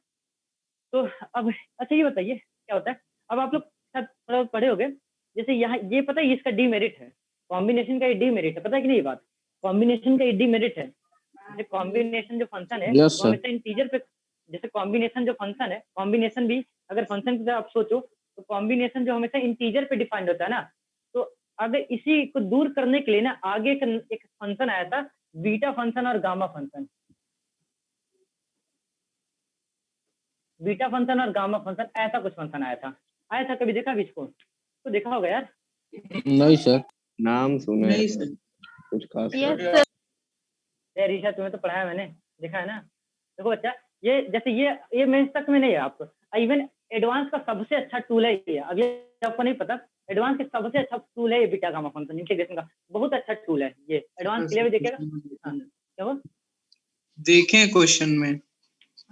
तो अब अच्छा ये बताइए क्या होता है, अब आप लोग शायद थोड़ा पढ़े होगे, जैसे यहाँ ये पता है इसका डीमेरिट है, कॉम्बिनेशन का ये डीमेरिट है, पता है कि नहीं ये बात, कॉम्बिनेशन का ये डीमेरिट है, जैसे कॉम्बिनेशन जो फंक्शन है यस वो सर। हमेशा इंटीजर पे, जैसे कॉम्बिनेशन जो फंक्शन है, कॉम्बिनेशन भी अगर फंक्शन की तरह आप सोचो तो कॉम्बिनेशन जो हमेशा इंटीजर पे डिफाइंड होता है ना, तो अगर इसी को दूर करने के लिए ना आगे एक फंक्शन आया था, बीटा फंक्शन और गामा फंक्शन, बीटा फंक्शन और गामा फंक्शन, ऐसा कुछ फंक्शन आया था कभी देखा इसको, तो देखा होगा यार, नहीं सर। नाम सुने नहीं हैं, सर। कुछ खास यस नहीं। सर। ऋषा तुम्हें तो पढ़ाया मैंने, देखा है ना। देखो बच्चा, ये जैसे ये मेंस तक में नहीं है, आपको इवन एडवांस का सबसे अच्छा टूल है ये, अब ये आपको नहीं पता, एडवांस का सबसे अच्छा टूल है ये बीटा गामा फंक्शन इंटीग्रेशन का, बहुत अच्छा टूल है ये, एडवांस के लिए भी देखेगा। हाँ क्या हुआ, देखें क्वेश्चन में।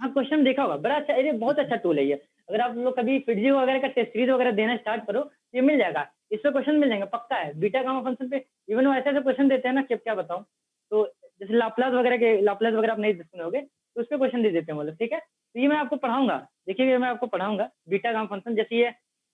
हाँ क्वेश्चन देखा होगा, बड़ा अच्छा, ये बहुत अच्छा टूल है ये, अगर आप लोग कभी फिटजी वगैरह का टेस्ट सीरीज वगैरह देना स्टार्ट करो, ये मिल जाएगा, इससे क्वेश्चन मिल जाएंगे पक्का है, बीटा गामा फंक्शन पे इवन वो ऐसे ऐसे क्वेश्चन देते हैं ना कि अब क्या बताऊं, तो जैसे लाप्लास वगैरह आप नहीं सुने होगे, तो उस पर क्वेश्चन दे देते हैं वो लोग। ठीक है, तो ये मैं आपको पढ़ाऊंगा, देखिए मैं आपको पढ़ाऊंगा बीटा गामा फंक्शन, जैसे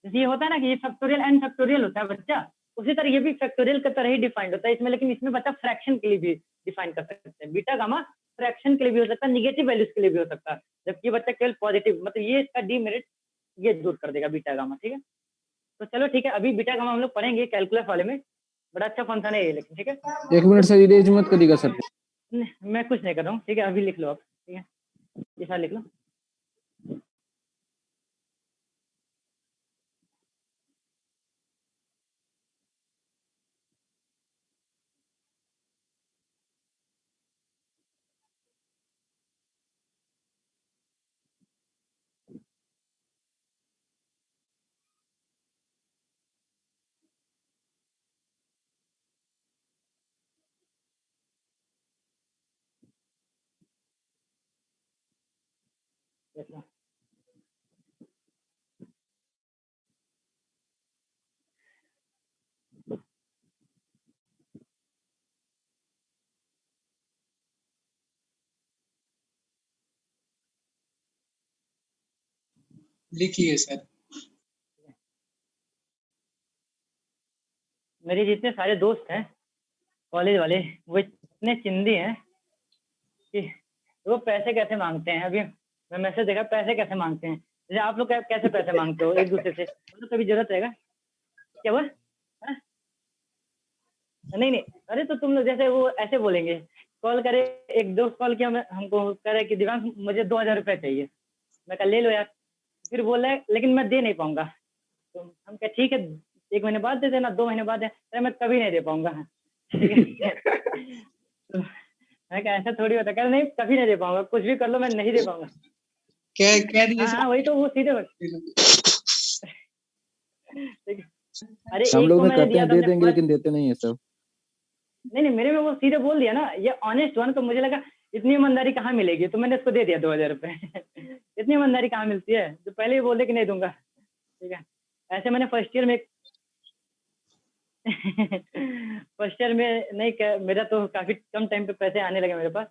ये होता है ना कि ये फैक्टोरियल एन फैक्टोरियल होता है बच्चा, उसी तरह ये भी फैक्टोरियल की तरह ही डिफाइंड होता है इसमें, लेकिन इसमें बच्चा फ्रैक्शन के लिए भी डिफाइन कर सकते हैं। बीटा गामा फ्रैक्शन के लिए भी हो सकता है, निगेटिव वैल्यूज के लिए भी हो सकता है, जबकि बच्चा केवल पॉजिटिव, मतलब ये इसका डीमेरिट ये दूर कर देगा बीटा गामा। ठीक है, तो चलो ठीक है, अभी बीटा गामा हम लोग पढ़ेंगे कैलकुलस वाले में, बड़ा अच्छा फंक्शन है ये, लेकिन ठीक है। 1 मिनट सर, इरेज मत करिएगा सर। मैं कुछ नहीं कर रहा हूँ, ठीक है, अभी लिख लो आप, ठीक है, ये सारा लिख लो। लिख लो। लिखिए सर। मेरे जितने सारे दोस्त हैं कॉलेज वाले, वो इतने चिंदी हैं कि वो पैसे कैसे मांगते हैं। अभी मैं मैसेज देखा, पैसे कैसे मांगते हैं, जैसे आप लोग कैसे पैसे मांगते हो एक दूसरे से, तो कभी जरूरत रहेगा क्या हुआ? हाँ? नहीं नहीं, अरे तो तुम लोग जैसे वो ऐसे बोलेंगे, कॉल करे, एक दोस्त कॉल किया, हमको कह रहा है कि दिव्यांश मुझे 2000 रुपये चाहिए। मैं कहा ले लो यार, फिर बोला है लेकिन मैं दे नहीं पाऊंगा। तो हम कहा ठीक है, 1 महीने बाद दे देना, 2 महीने बाद दे। अरे मैं कभी नहीं दे पाऊंगा, ठीक है। तो मैं कहा ऐसा थोड़ी होता है, कह रहा नहीं कभी नहीं दे पाऊंगा, कुछ भी कर लो मैं नहीं दे पाऊंगा। क्या कह दिए हाँ वही तो, वो सीधे अरे हम एक लोग को में मैंने कहते दिया हैं था दे अपने देंगे, फर्स्ट, लेकिन देते नहीं है सर। नहीं मेरे में वो सीधे बोल दिया ना, ये ऑनेस्ट वन, तो मुझे लगा इतनी ईमानदारी कहाँ मिलेगी, तो मैंने इसको दे दिया 2000 रुपये। इतनी ईमानदारी कहाँ मिलती है, तो पहले ही बोल दे कि नहीं दूंगा, ठीक है। ऐसे मैंने फर्स्ट ईयर में फर्स्ट ईयर में नहीं, मेरा तो काफी कम टाइम पे पैसे आने लगे मेरे पास।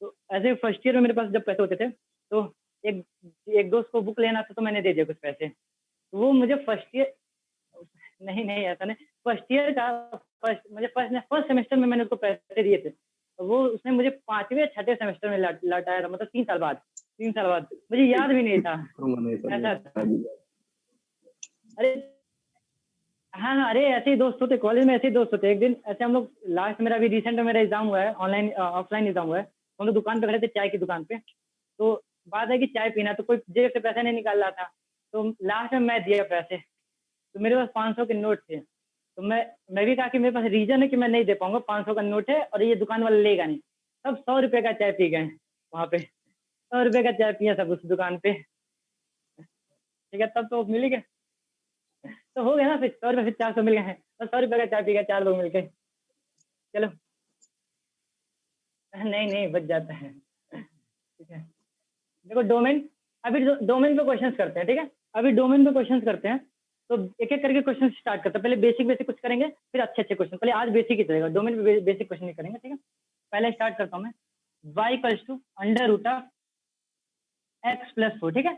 तो ऐसे फर्स्ट ईयर में मेरे पास जब पैसे होते थे, तो एक एक दोस्त को बुक लेना था, तो मैंने दे दिया कुछ पैसे। तो वो मुझे फर्स्ट ईयर, नहीं नहीं ऐसा नहीं, फर्स्ट ईयर का फर्स्ट सेमेस्टर में मैंने उसको पैसे दिए थे। तो वो उसने मुझे 5वें या 6ठे सेमेस्टर में लौटाया था, मतलब 3 साल बाद, मुझे याद भी नहीं था ऐसा था। अरे हाँ हाँ, अरे ऐसे ही दोस्त होते कॉलेज में, ऐसे ही दोस्त होते। एक दिन ऐसे हम लोग, लास्ट मेरा अभी रिसेंट में मेरा एग्जाम हुआ है, ऑनलाइन ऑफलाइन एग्जाम हुआ है, हम लोग दुकान पे खड़े थे, चाय की दुकान पे। तो बात है कि चाय पीना, तो कोई जेब से पैसा नहीं निकाल रहा था, तो लास्ट में मैं दिया पैसे। तो मेरे पास 500 के नोट थे, तो मैं भी कहा कि मेरे पास रीजन है कि मैं नहीं दे पाऊंगा, 500 का नोट है और ये दुकान वाला लेगा नहीं। सब 100 रुपये का चाय पी गए वहाँ पे, 100 रुपये का चाय पिया सब उस दुकान पे, ठीक है। तब तो मिल गया, तो हो गया ना, फिर 100 रुपये फिर 400 मिल गए हैं, तो 100 रुपये का चाय पी गया 4 लोग मिलके, चलो। नहीं नहीं बच जाता है, ठीक है। देखो डोमेन, अभी डोमेन पे क्वेश्चंस करते हैं, ठीक है। अभी डोमेन पे क्वेश्चंस करते हैं, तो एक एक करके क्वेश्चन स्टार्ट करते हैं। पहले बेसिक कुछ करेंगे, फिर अच्छे अच्छे क्वेश्चन। पहले आज बेसिक ही चलेगा, डोमेन पे बेसिक क्वेश्चन नहीं करेंगे, ठीक है। पहले स्टार्ट करता हूँ मैं, y equals to under root of x plus 4, ठीक है।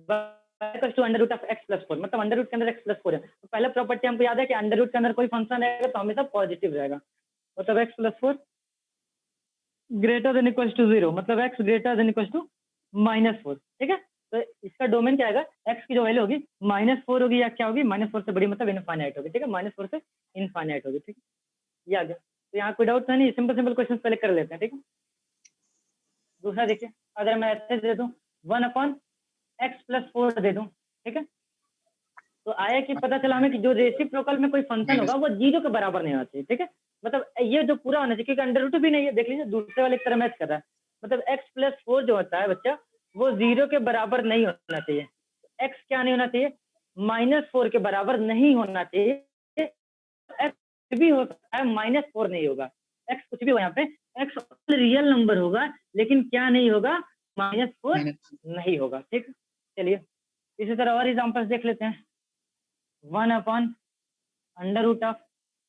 y equals to under root of x plus 4, मतलब अंडर रूट के अंदर x प्लस 4 है। तो पहला प्रॉपर्टी हमको याद है कि अंडर रूट के अंदर कोई फंक्शन रहेगा तो हमेशा पॉजिटिव रहेगा, मतलब x plus 4 greater than equals to 0, मतलब x greater than equals to -4, ठीक है। तो इसका डोमेन क्या आएगा, x की जो वैल्यू होगी -4 होगी, या क्या होगी, -4 से बड़ी, मतलब इनफाइनाइट होगी, ठीक है। -4 से इनफाइनाइट होगी, ठीक है। ये आ गया, तो यहाँ कोई डाउट नहीं, सिंपल क्वेश्चन पहले कर लेते हैं, ठीक है। दूसरा देखिए, अगर मैं ऐसे दे दूं 1/x प्लस 4 दे दूं, ठीक है, तो आया कि पता चला हमें कि जो रेसिप्रोकल में कोई फंक्शन होगा वो 0 के बराबर नहीं होना चाहिए, ठीक है। मतलब ये जो पूरा होना चाहिए, क्योंकि अंडर रूट भी नहीं है, देख लीजिए दूसरे वाले की तरह मैच कर रहा है, मतलब x प्लस 4 जो होता है बच्चा, वो 0 के बराबर नहीं होना चाहिए। x क्या नहीं होना चाहिए, -4 के बराबर नहीं होना चाहिए। x भी हो सकता है, -4 नहीं होगा, x कुछ भी हो, यहाँ पे x रियल नंबर होगा, लेकिन क्या नहीं होगा, -4 नहीं होगा, ठीक है। चलिए इसी तरह और एग्जांपल्स देख लेते हैं। 1/अंडर रूट ऑफ,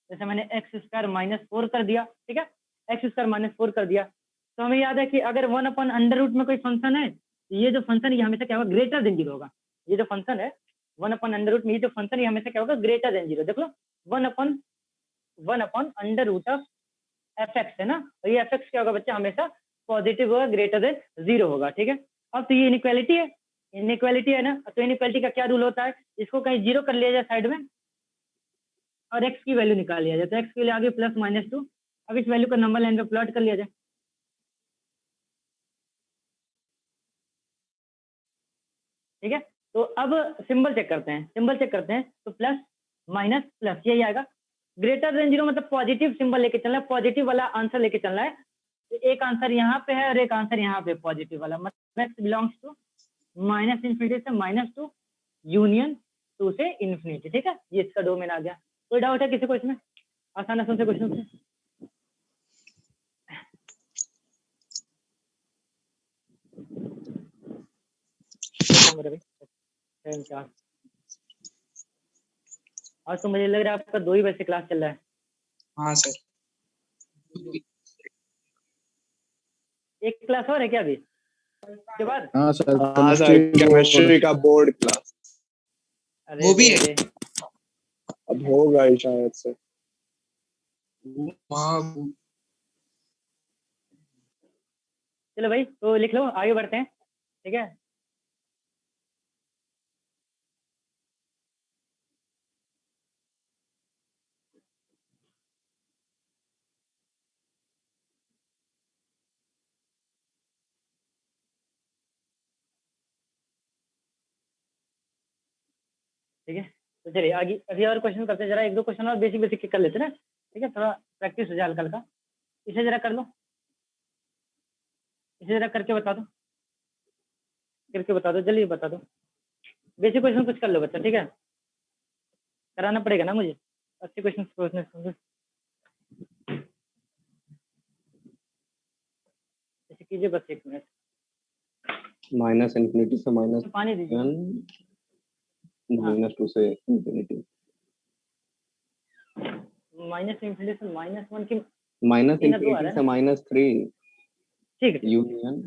जैसे मैंने x² -4 कर दिया, ठीक है, x² -4 कर दिया, तो हमें याद है कि अगर 1/अंडर रूट में कोई फंक्शन है, ये जो फंक्शन ये हमेशा क्या होगा, ग्रेटर देन 0 होगा। ये जो फंक्शन है 1 अपॉन अंडर रूट में ये जो फंक्शन है हमेशा क्या होगा, ग्रेटर देन 0। देख लो 1 upon under root of F x है ना, और ये एफ एक्स क्या होगा बच्चा, हमेशा पॉजिटिव होगा, ग्रेटर देन 0 होगा। ठीक है, अब तो ये इनइक्वालिटी है, इनइक्वालिटी है ना, तो इनइक्वालिटी का क्या रूल होता है, इसको कहीं 0 कर लिया जाए साइड में और x की वैल्यू निकाल लिया जाए, तो x के लिए आगे प्लस माइनस 2। अब इस वैल्यू का नंबर लाइन पे प्लॉट कर लिया जाए। ठीक है, तो अब सिंबल चेक करते हैं, सिंबल चेक करते हैं, तो प्लस माइनस प्लस यही आएगा। ग्रेटर देन 0 मतलब पॉजिटिव सिंबल लेके चलना है, पॉजिटिव वाला आंसर लेके चलना है। तो एक आंसर यहाँ पे है और एक आंसर यहाँ पे पॉजिटिव वाला, मतलब x belongs to minus infinity से माइनस टू यूनियन 2 से इन्फिनिटी। ठीक है, ये इसका डोमेन आ गया। कोई डाउट है किसी को इसमें, आसान आसान से क्वेश्चन से? आज तो मुझे लग रहा है आपका 2 ही बजे से क्लास चल रहा है। हाँ सर। एक क्लास और है क्या अभी के बाद? हाँ सर, हाँ सर, केमिस्ट्री का बोर्ड क्लास अरे वो भी है? रे, अब होगा ही शायद से। हाँ चलो भाई तो लिख लो, आगे बढ़ते हैं। ठीक है, ठीक है, तो चलिए आगे अभी और क्वेश्चन करते हैं। जरा एक दो क्वेश्चन और बेसिक बेसिक कर लेते हैं ना। ठीक है, थोड़ा प्रैक्टिस हो जाए हल्का हल्का। इसे जरा कर लो, इसे जरा करके बता दो, करके बता दो, जल्दी बता दो। बेसिक क्वेश्चन कुछ कर लो बच्चा, ठीक है, कराना पड़ेगा ना मुझे, अच्छे क्वेश्चन सोचने। ऐसे कीजिए बस 1 मिनट, माइनस इन्फिनिटी से माइनस पानी दीजिए। माइनस 2 से इन्फिनिटी, माइनस इन्फिनिटी से -1 की माइनस इनर 2 आ इन्फिनिटी रहा से है ना। -3 ठीक है, यूनियन।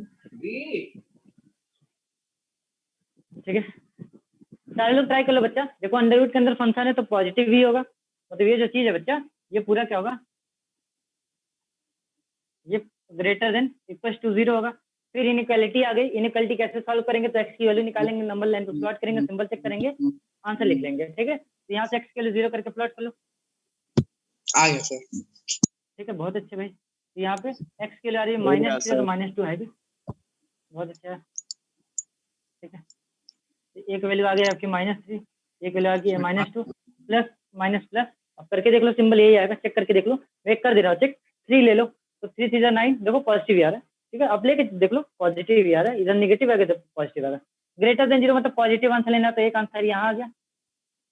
ठीक है, सारे लोग ट्राई कर लो बच्चा। देखो अंडर रूट के अंदर फंक्शन है तो पॉजिटिव ही होगा, मतलब ये जो चीज है बच्चा, ये पूरा क्या होगा, ये ग्रेटर देन इक्वल टू 0 होगा। फिर इनइक्वालिटी आ गई, इनइक्वालिटी कैसे सॉल्व करेंगे, तो एक्स की वैल्यू निकालेंगे, नंबर लाइन पे प्लॉट करेंगे, सिंबल चेक करेंगे, आंसर लिख लेंगे। ठीक है, तो यहाँ से एक्स की वैल्यू 0 करके प्लॉट कर लो। आ गया सर। ठीक है, बहुत अच्छे भाई। तो यहाँ पे एक्स की वैल्यू आ रही है हो गया -3 तो सर। -2 है भी, बहुत अच्छा है। ठीक है, तो एक वैल्यू आ गई आपकी -3, एक वैल्यू आ गई -2 प्लस माइनस प्लस। अब करके देख लो, सिंबल यही आएगा, चेक करके देख लो, मैं कर दे रहा हूँ चेक। 3 ले लो, तो 3 3 9, देखो पॉजिटिव ही आ रहा है। ठीक है, अब लेके देख लो, पॉजिटिव ही आ रहा है, इधर निगेटिव आ गया तो पॉजिटिव आ रहा है। ग्रेटर देन 0 मतलब पॉजिटिव आंसर लेना, तो एक आंसर यहाँ आ गया।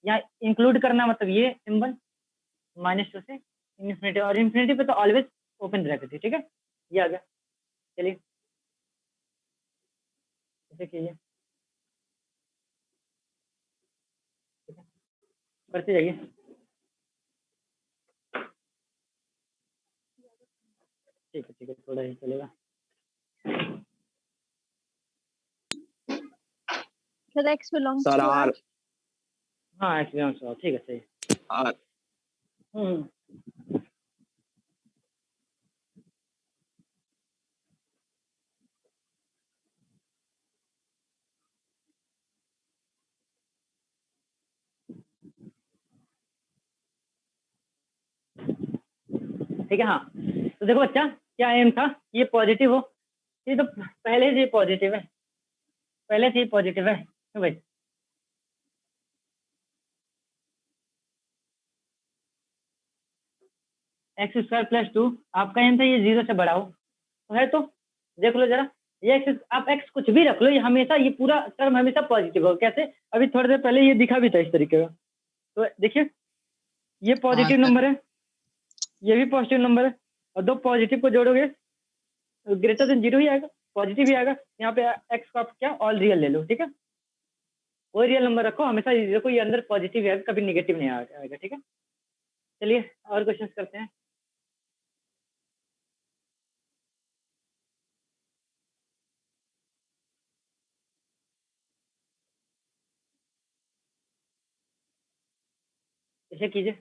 यहाँ इंक्लूड करना मतलब ये सिंबल -2 से इन्फिनिटी, और इन्फिनिटी पे तो ऑलवेज ओपन ब्रैकेट है। ठीक है, ये आ गया। चलिए ऐसे कीजिए, करते जाइए। ठीक है, थोड़ा ही चलेगा। Sir x belongs sir to R R। हाँ एक्सपीरियंस, ठीक है, सही। आर हम्म, ठीक है। हाँ, तो देखो बच्चा, क्या एम था, ये पॉजिटिव हो, ये तो पहले से ही पॉजिटिव है, पहले से ही पॉजिटिव है। क्यों भाई, x² + 2 आपका एम था ये 0 से बड़ा हो, तो है तो देख लो जरा, ये x, आप x कुछ भी रख लो, ये हमेशा, ये पूरा टर्म हमेशा पॉजिटिव हो। कैसे, अभी थोड़ी देर पहले ये दिखा भी था इस तरीके का। तो देखिए ये हाँ पॉजिटिव सर। नंबर है, ये भी पॉजिटिव नंबर है, और दो पॉजिटिव को जोड़ोगे ग्रेटर देन 0 ही आएगा, पॉजिटिव ही आएगा। यहाँ पे x का आप क्या ऑल रियल ले लो। ठीक है, कोई रियल नंबर रखो, हमेशा ये देखो ये अंदर पॉजिटिव है, कभी निगेटिव नहीं आएगा। ठीक है, चलिए और क्वेश्चन करते हैं। इसे कीजिए,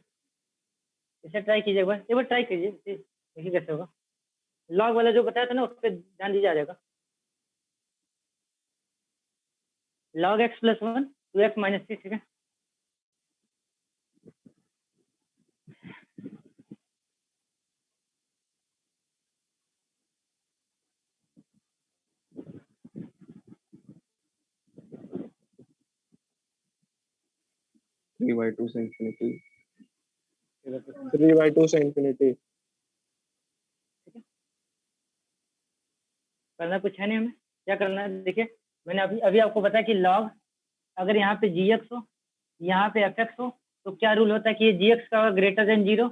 इसे ट्राई कीजिए, एक बार ट्राई कीजिए, देखिए कैसे होगा। लॉग वाला जो बताया था ना, उस पर ध्यान दीजिए, आ जाएगा। log x + 1 2x - 3, ठीक है। थ्री बाई टू से इंफिनिटी। 3/2 से इंफिनिटी। करना कुछ है नहीं, हमें क्या करना है, देखिए मैंने अभी अभी आपको बताया कि log अगर यहाँ पे gx हो, यहाँ पे fx हो, तो क्या रूल होता है कि ये gx का ग्रेटर देन 0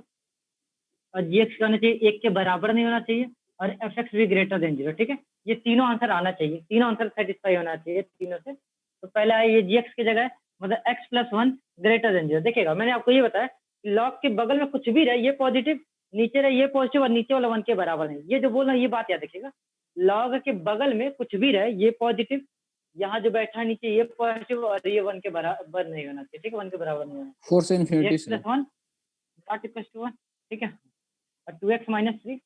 और gx का होना चाहिए 1 के बराबर नहीं होना चाहिए, और fx भी ग्रेटर देन 0, ठीक है। ये तीनों आंसर आना चाहिए, तीनों आंसर सेटिस्फाई होना चाहिए तीनों से। तो पहला है ये gx की जगह मतलब x + 1 ग्रेटर देन 0। देखिएगा मैंने आपको ये बताया कि log के बगल में कुछ भी रहे, ये पॉजिटिव, नीचे रहे ये पॉजिटिव, और नीचे वाला 1 के बराबर नहीं। ये जो बोल रहा है ये बात याद रखिएगा, log के बगल में कुछ भी रहे, ये पॉजिटिव, यहाँ जो बैठा है नीचे ये पॉजिटिव, और ये 1 के बराबर नहीं होना चाहिए, ठीक है, 1 के बराबर नहीं होना 4 से infinity x + 1 not equal to 1, ठीक है, और 2x - 3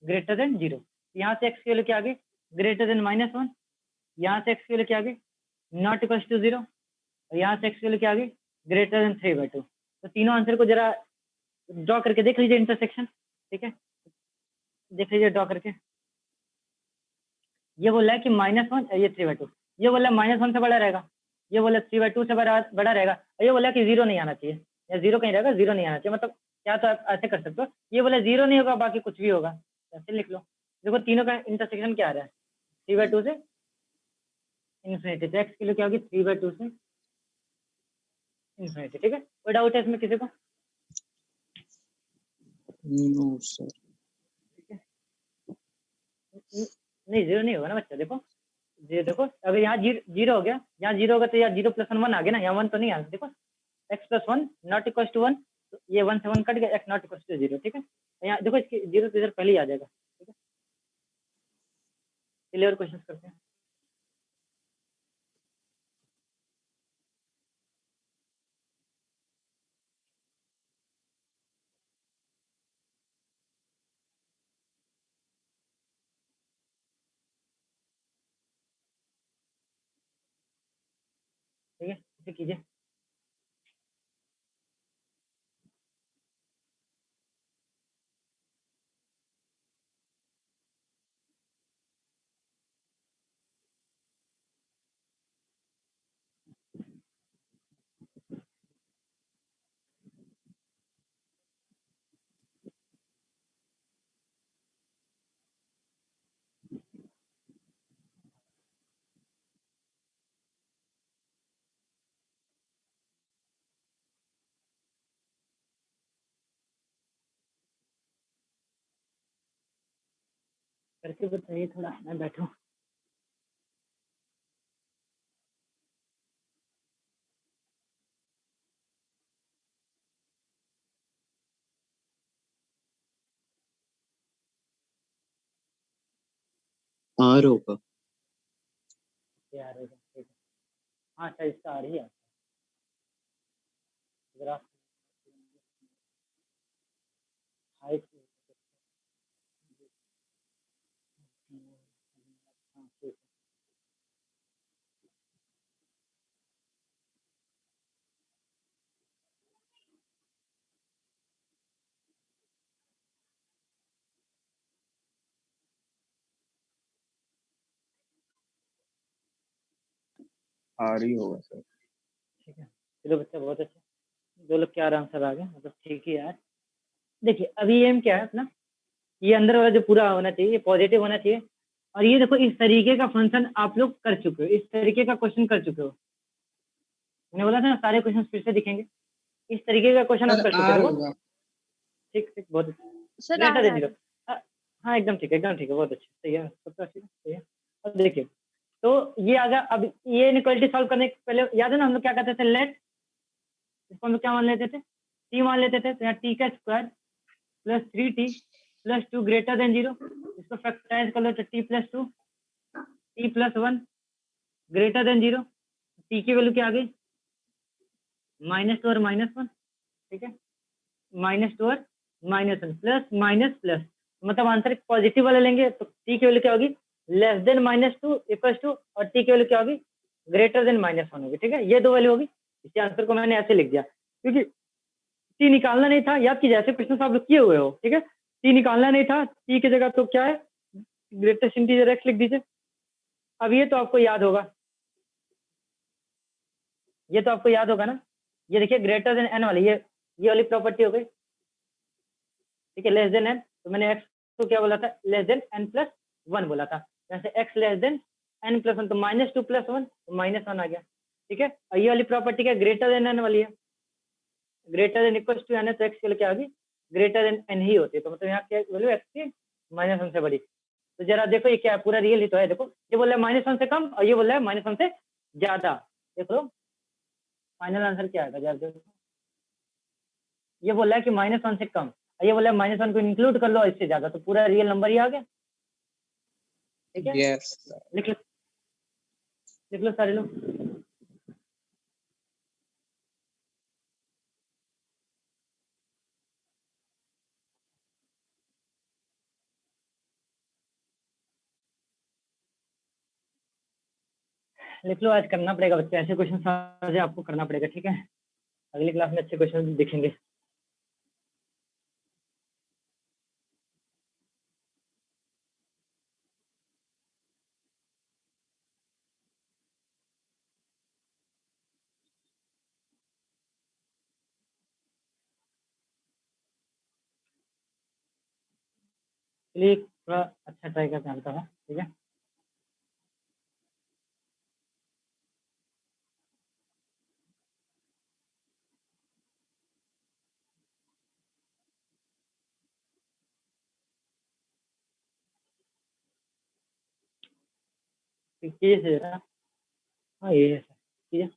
ग्रेटर देन 0। यहाँ से x की वैल्यू क्या आ गई, ग्रेटर देन -1, यहाँ से x की वैल्यू क्या आ गई, नॉट इक्वल टू 0, और यहाँ से x की वैल्यू क्या आ गई, ग्रेटर देन 3/2। तो तीनों आंसर को जरा ड्रॉ करके देख लीजिए इंटरसेक्शन, ठीक है, देख लीजिए ड्रॉ करके। ये बोला है कि -1, ये 3/2, ये बोला -1 से बड़ा रहेगा, ये बोला 3/2 से बड़ा रहेगा, और ये बोला कि 0 नहीं आना चाहिए, या 0 कहीं रहेगा, 0 नहीं आना चाहिए। मतलब क्या, तो आप ऐसे कर सकते हो, ये बोला 0 नहीं होगा, बाकी कुछ भी होगा, ऐसे लिख लो। देखो तीनों का इंटरसेक्शन क्या आ रहा है, 3/2 से इंफिनिटी। तो एक्स की वैल्यू क्या होगी, 3/2 से इंफिनिटी, ठीक है। कोई डाउट है इसमें किसी को? No sir. नहीं 0 नहीं होगा ना बच्चा, देखो ये देखो, अगर यहाँ 0 हो गया, यहाँ 0 होगा तो यहाँ 0 + 1 आ गया ना, यहाँ 1 तो नहीं आ, देखो x + 1 नॉट इक्वल टू 1, तो ये 1 से 1 कट गया, x नॉट इक्वल टू 0, ठीक है। यहाँ देखो इसकी 0 तो इधर पहले ही आ जाएगा, ठीक है। चलिए और क्वेश्चन करते हैं। ठीक है, इसे कीजिए। करके बताइए थोड़ा, मैं बैठूं। आर होगा। यार ठीक है, हाँ अच्छा इसका आ रही है ग्राफ, हाइट, हाँ ठीक है। आ रही होगा सर। ठीक है, चलो बच्चा बहुत अच्छा, 2 लोग के आंसर आ गए, मतलब ठीक ही यार। देखिए अभी एम क्या है अपना, ये अंदर वाला जो पूरा होना चाहिए, ये पॉजिटिव होना चाहिए, और ये देखो इस तरीके का फंक्शन आप लोग कर चुके हो, इस तरीके का क्वेश्चन कर चुके हो। मैंने बोला था ना सारे क्वेश्चन फिर से दिखेंगे, इस तरीके का क्वेश्चन आप कर चुके आर हो। होगा। ठीक ठीक, बहुत सर ग्रेटर आ देन रहा 0, है। हाँ एकदम ठीक है, एकदम ठीक है, बहुत अच्छा, सही है, सबका ठीक है, सही है। अब देखिए तो ये आ गया। अब ये इनइक्वालिटी सॉल्व करने के पहले याद है ना हम लोग क्या कहते थे, लेट, इसको हम लोग क्या मान लेते थे, टी मान लेते थे। तो यहाँ टी का square plus 3t plus 2 greater than 0, इसको फैक्टराइज कर लो तो t + 2 t + 1 greater than 0, T की वैल्यू क्या आ गई, -2 और -1, ठीक है। -2 और -1 प्लस माइनस प्लस, मतलब आंसर पॉजिटिव वाला लेंगे तो t की वैल्यू क्या होगी लेस देन -2 इक्वल टू, और t की वैल्यू क्या होगी ग्रेटर देन -1 होगी। ठीक है, ये दो वैल्यू होगी। इसके आंसर को मैंने ऐसे लिख दिया क्योंकि t निकालना नहीं था, याद कीजिए ऐसे प्रश्न आप लोग किए हुए हो। ठीक है, t निकालना नहीं था, t की जगह तो क्या है ग्रेटेस्ट इंटीजर x लिख दीजिए। अब ये तो आपको याद होगा, ये तो आपको याद होगा ना, ये देखिए ग्रेटर देन n वाली, ये वाली प्रॉपर्टी हो गई। ठीक है, लेस देन n, तो मैंने x को क्या बोला था लेस देन n प्लस 1 बोला था, जैसे x less than n plus 1 तो -2 प्लस 1 तो -1 आ गया। ठीक है, और ये वाली प्रॉपर्टी क्या ग्रेटर देन n वाली है, greater than equal to n है, तो x की वैल्यू क्या होगी ग्रेटर देन n ही होती है, तो मतलब यहाँ क्या वैल्यू x की -1 से बड़ी। तो जरा देखो ये क्या है, पूरा रियल ही तो है। देखो ये बोल रहा है -1 से कम और ये बोल रहा है -1 से ज्यादा। देख लो फाइनल आंसर क्या आएगा जरा देखो, ये बोल रहा है कि -1 से कम और ये बोल रहा है -1 को इंक्लूड कर लो इससे ज्यादा, तो पूरा रियल नंबर ही आ गया। ठीक है, Yes. लिख लो सारे लोग। लिख लो, आज करना पड़ेगा बच्चे, ऐसे क्वेश्चन आज आपको करना पड़ेगा। ठीक है, अगली क्लास में अच्छे क्वेश्चन दिखेंगे। चलिए थोड़ा अच्छा ट्राई करते हैं थोड़ा। ठीक है, कीजिए जरा। हाँ ये है, कीजिए।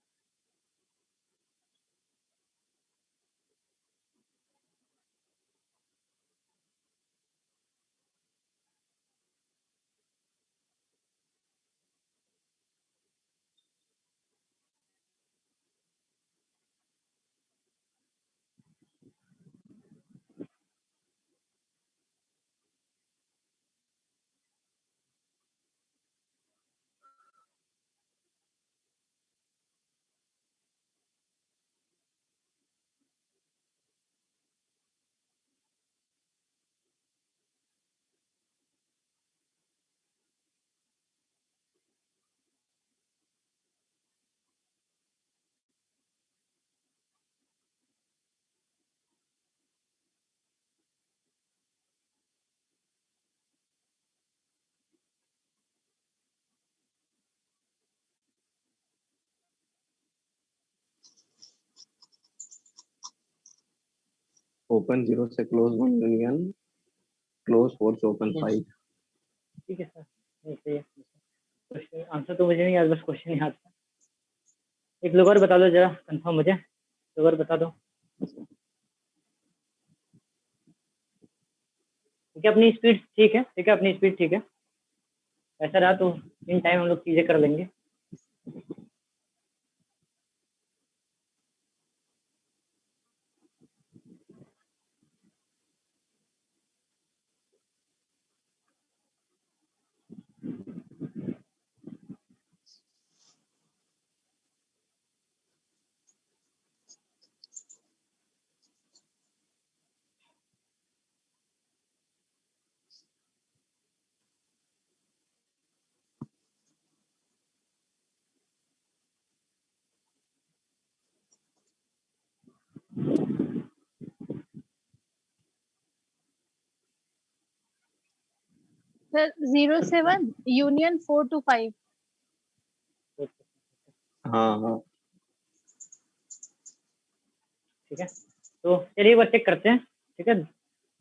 ओपन 0 से क्लोज 1 यूनियन, क्लोज 4 से ओपन 5। ठीक है सर, ये सही है। क्वेश्चन आंसर तो मुझे नहीं याद, बस क्वेश्चन याद था। एक लोग और बता दो जरा कंफर्म मुझे, लोग और बता दो। ठीक है, अपनी स्पीड ठीक है, ठीक है अपनी स्पीड ठीक है। ऐसा रहा तो इन टाइम हम लोग चीजें कर लेंगे। Sir, 0 7 union 4 to 5. हाँ हाँ ठीक है, तो चलिए वो चेक करते हैं। ठीक है,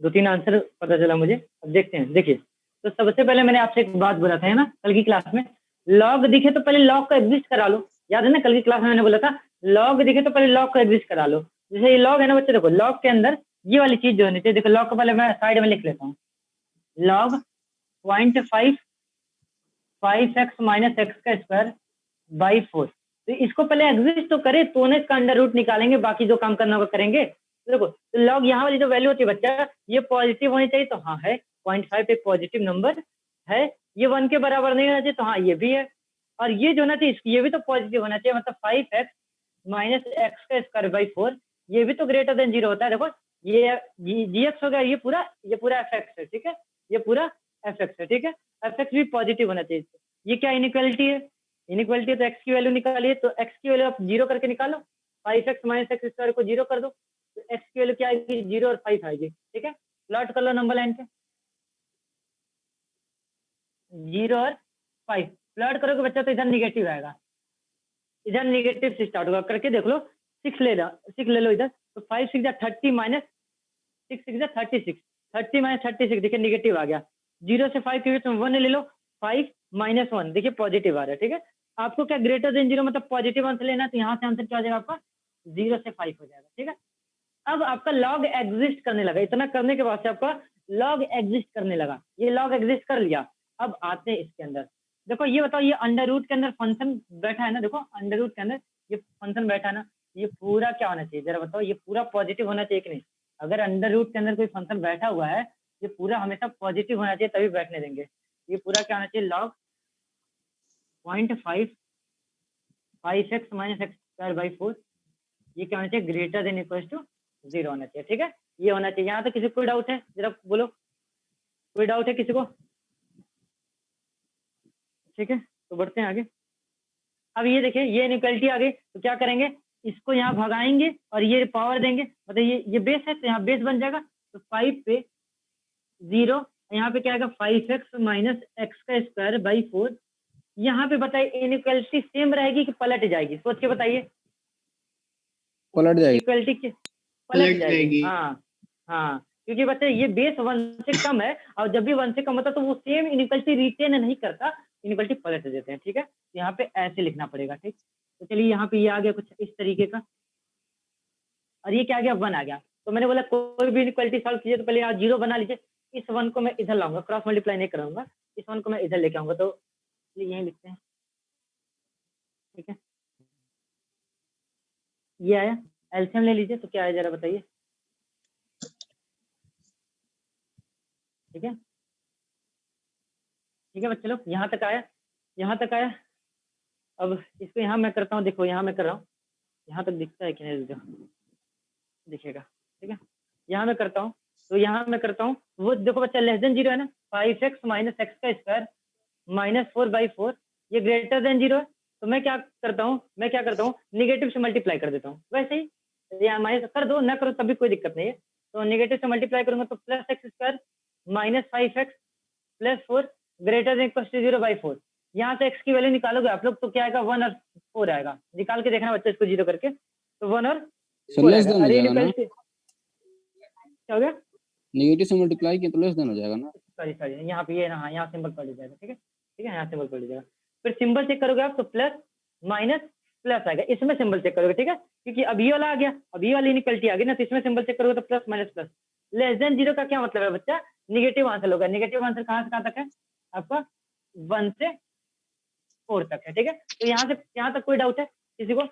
2-3 आंसर पता चला मुझे, अब देखते हैं। देखिए, तो सबसे पहले मैंने आपसे एक बात बोला था है ना कल की क्लास में, लॉग दिखे तो पहले लॉग को एग्जिस्ट करा लो। याद है ना, कल की क्लास में मैंने बोला था लॉग दिखे तो पहले लॉग को एग्जिस्ट करा लो। जैसे ये लॉग है ना बच्चे, देखो लॉग के अंदर ये वाली चीज जो होनी चाहिए, देखो लॉग को पहले मैं साइड में लिख लेता हूँ, लॉग 0.5 5x माइनस एक्स का स्क्वायर बाई 4। तो इसको पहले एग्जिस्ट तो करे तो इसका अंडर रूट निकालेंगे, बाकी जो काम करना होगा करेंगे। देखो लॉग यहाँ वाली जो वैल्यू होती है बच्चा, ये पॉजिटिव होनी चाहिए, तो हाँ है 0.5 एक पॉजिटिव नंबर है। ये 1 के बराबर नहीं होना चाहिए, तो हाँ ये भी है। और ये जो होना चाहिए ये भी तो पॉजिटिव होना चाहिए, मतलब 5x माइनस एक्स का स्क्वायर बाई 4, ये भी तो ग्रेटर देन 0 होता है। देखो ये gx हो गया, ये पूरा fx है, ठीक है, ये पूरा fx है, ठीक है, fx भी पॉजिटिव होना चाहिए। ये क्या इनइक्वालिटी है? इनइक्वालिटी है तो x की वैल्यू निकालिए, तो x की वैल्यू आप 0 करके निकालो, 5x माइनस एक्स स्क्वायर को 0 कर दो, तो x की वैल्यू क्या आएगी? 0 और 5 आएगी, ठीक है। प्लॉट कर लो नंबर लाइन पे, 0 और 5 प्लॉट करोगे बच्चा तो इधर निगेटिव आएगा, इधर निगेटिव से स्टार्ट होगा, करके देख लो। 6 ले लो इधर, तो 5 6 जा 30 माइनस 6 6 जा 36, 30 माइनस 36 देखिए निगेटिव आ गया। 0 से 5 के बीच में 1 ले लो, 5 माइनस 1 देखिए पॉजिटिव आ रहा है, ठीक है। आपको क्या ग्रेटर देन 0 मतलब पॉजिटिव आंसर लेना, तो यहाँ से आंसर क्या हो जाएगा आपका? 0 से 5 हो जाएगा, ठीक है। अब आपका लॉग एग्जिस्ट करने लगा, इतना करने के बाद से आपका लॉग एग्जिस्ट करने लगा, ये लॉग एग्जिस्ट कर लिया। अब आते हैं इसके अंदर, देखो ये बताओ, ये अंडर रूट के अंदर फंक्शन बैठा है ना, देखो अंडर रूट के अंदर ये फंक्शन बैठा है ना, ये पूरा क्या होना चाहिए जरा बताओ, ये पूरा पॉजिटिव होना चाहिए कि नहीं? अगर अंडर रूट के अंदर कोई फंक्शन बैठा हुआ है, ये पूरा हमेशा पॉजिटिव होना चाहिए, तभी बैठने देंगे। ये पूरा क्या होना चाहिए? Log 0.5 5x minus x square by 4, ये क्या होना चाहिए? ग्रेटर देन इक्वल टू 0 होना चाहिए, ठीक है, ये होना चाहिए। यहाँ तो किसी को कोई डाउट है? जरा बोलो, कोई डाउट है किसी को? ठीक है, तो बढ़ते हैं आगे। अब ये देखिए, ये इनइक्वालिटी आ गई, तो क्या करेंगे? इसको यहाँ भगाएंगे और ये पावर देंगे, मतलब ये बेस है, तो यहाँ बेस बन जाएगा, तो 5 पे 0, यहाँ पे क्या आएगा? 5x माइनस एक्स का स्क्वायर बाई 4। यहाँ पे बताइए इनइक्वालिटी सेम रहेगी कि पलट जाएगी? सोच के बताइए। पलट जाएगी। इक्वलिटी की पलट जाएगी। हाँ हाँ, क्योंकि बच्चे ये बेस 1 से कम है, और जब भी 1 से कम होता है तो वो सेम इनइक्वालिटी रिटेन नहीं करता, इनइक्वालिटी पलट देते हैं, ठीक है। यहाँ पे ऐसे लिखना पड़ेगा, ठीक। तो चलिए यहाँ पे ये आ गया कुछ इस तरीके का, और ये क्या आ गया? 1 आ गया। तो मैंने बोला कोई भी इनइक्वालिटी सॉल्व कीजिए तो पहले यहाँ 0 बना लीजिए, इस 1 को मैं इधर लाऊंगा, क्रॉस मल्टीप्लाई नहीं कराऊंगा, इस 1 को मैं इधर लेके आऊंगा, तो यही लिखते हैं, ठीक है। ये आया, एलसीएम ले लीजिए, तो क्या है जरा बताइए, ठीक है। ठीक है बच्चे लोग, यहाँ तक आया, यहाँ तक आया। अब इसको यहाँ मैं करता हूँ, देखो यहाँ मैं कर रहा हूँ, यहाँ तक दिखता है कि नहीं? दिखेगा, ठीक है। यहाँ मैं करता हूँ, तो यहाँ मैं करता हूँ, वो देखो बच्चा लेस देन 0 है ना, 5x माइनस एक्स का स्क्वायर माइनस 4/4, ये ग्रेटर देन 0 है, तो मैं क्या करता हूँ? निगेटिव से मल्टीप्लाई कर देता हूँ, वैसे ही यहाँ माइनस कर दो, ना करो तभी कोई दिक्कत नहीं है। तो निगेटिव से मल्टीप्लाई करूंगा तो plus x square minus 5x plus 4 greater than equal to 0/4। यहाँ से x की वैल्यू निकालोगे आप लोग, तो क्या आएगा? 1 और 4 आएगा, निकाल के देखना बच्चा इसको 0 करके, तो 1 और 4 लेस आएगा। देन हो अरे जाएगा ना, क्या हो गया? नेगेटिव से मल्टीप्लाई किया तो लेस देन हो जाएगा ना। सॉरी यहाँ पे ये ना, हाँ यहाँ सिंबल पड़ जाएगा, ठीक है, यहाँ सिंबल पड़ जाएगा। फिर सिंबल चेक करोगे आप तो प्लस माइनस प्लस आएगा, इसमें सिंबल चेक करोगे, ठीक है, क्योंकि अब ये वाला आ गया, अब ये वाली इनइक्वालिटी आ गई ना, तो इसमें सिंबल चेक करोगे तो plus minus plus. Less than 0 का क्या मतलब है बच्चा? निगेटिव आंसर होगा। निगेटिव आंसर कहाँ से कहाँ तक है आपका? 1 से 4 तक है, ठीक है। तो यहाँ तक कोई डाउट है किसी को?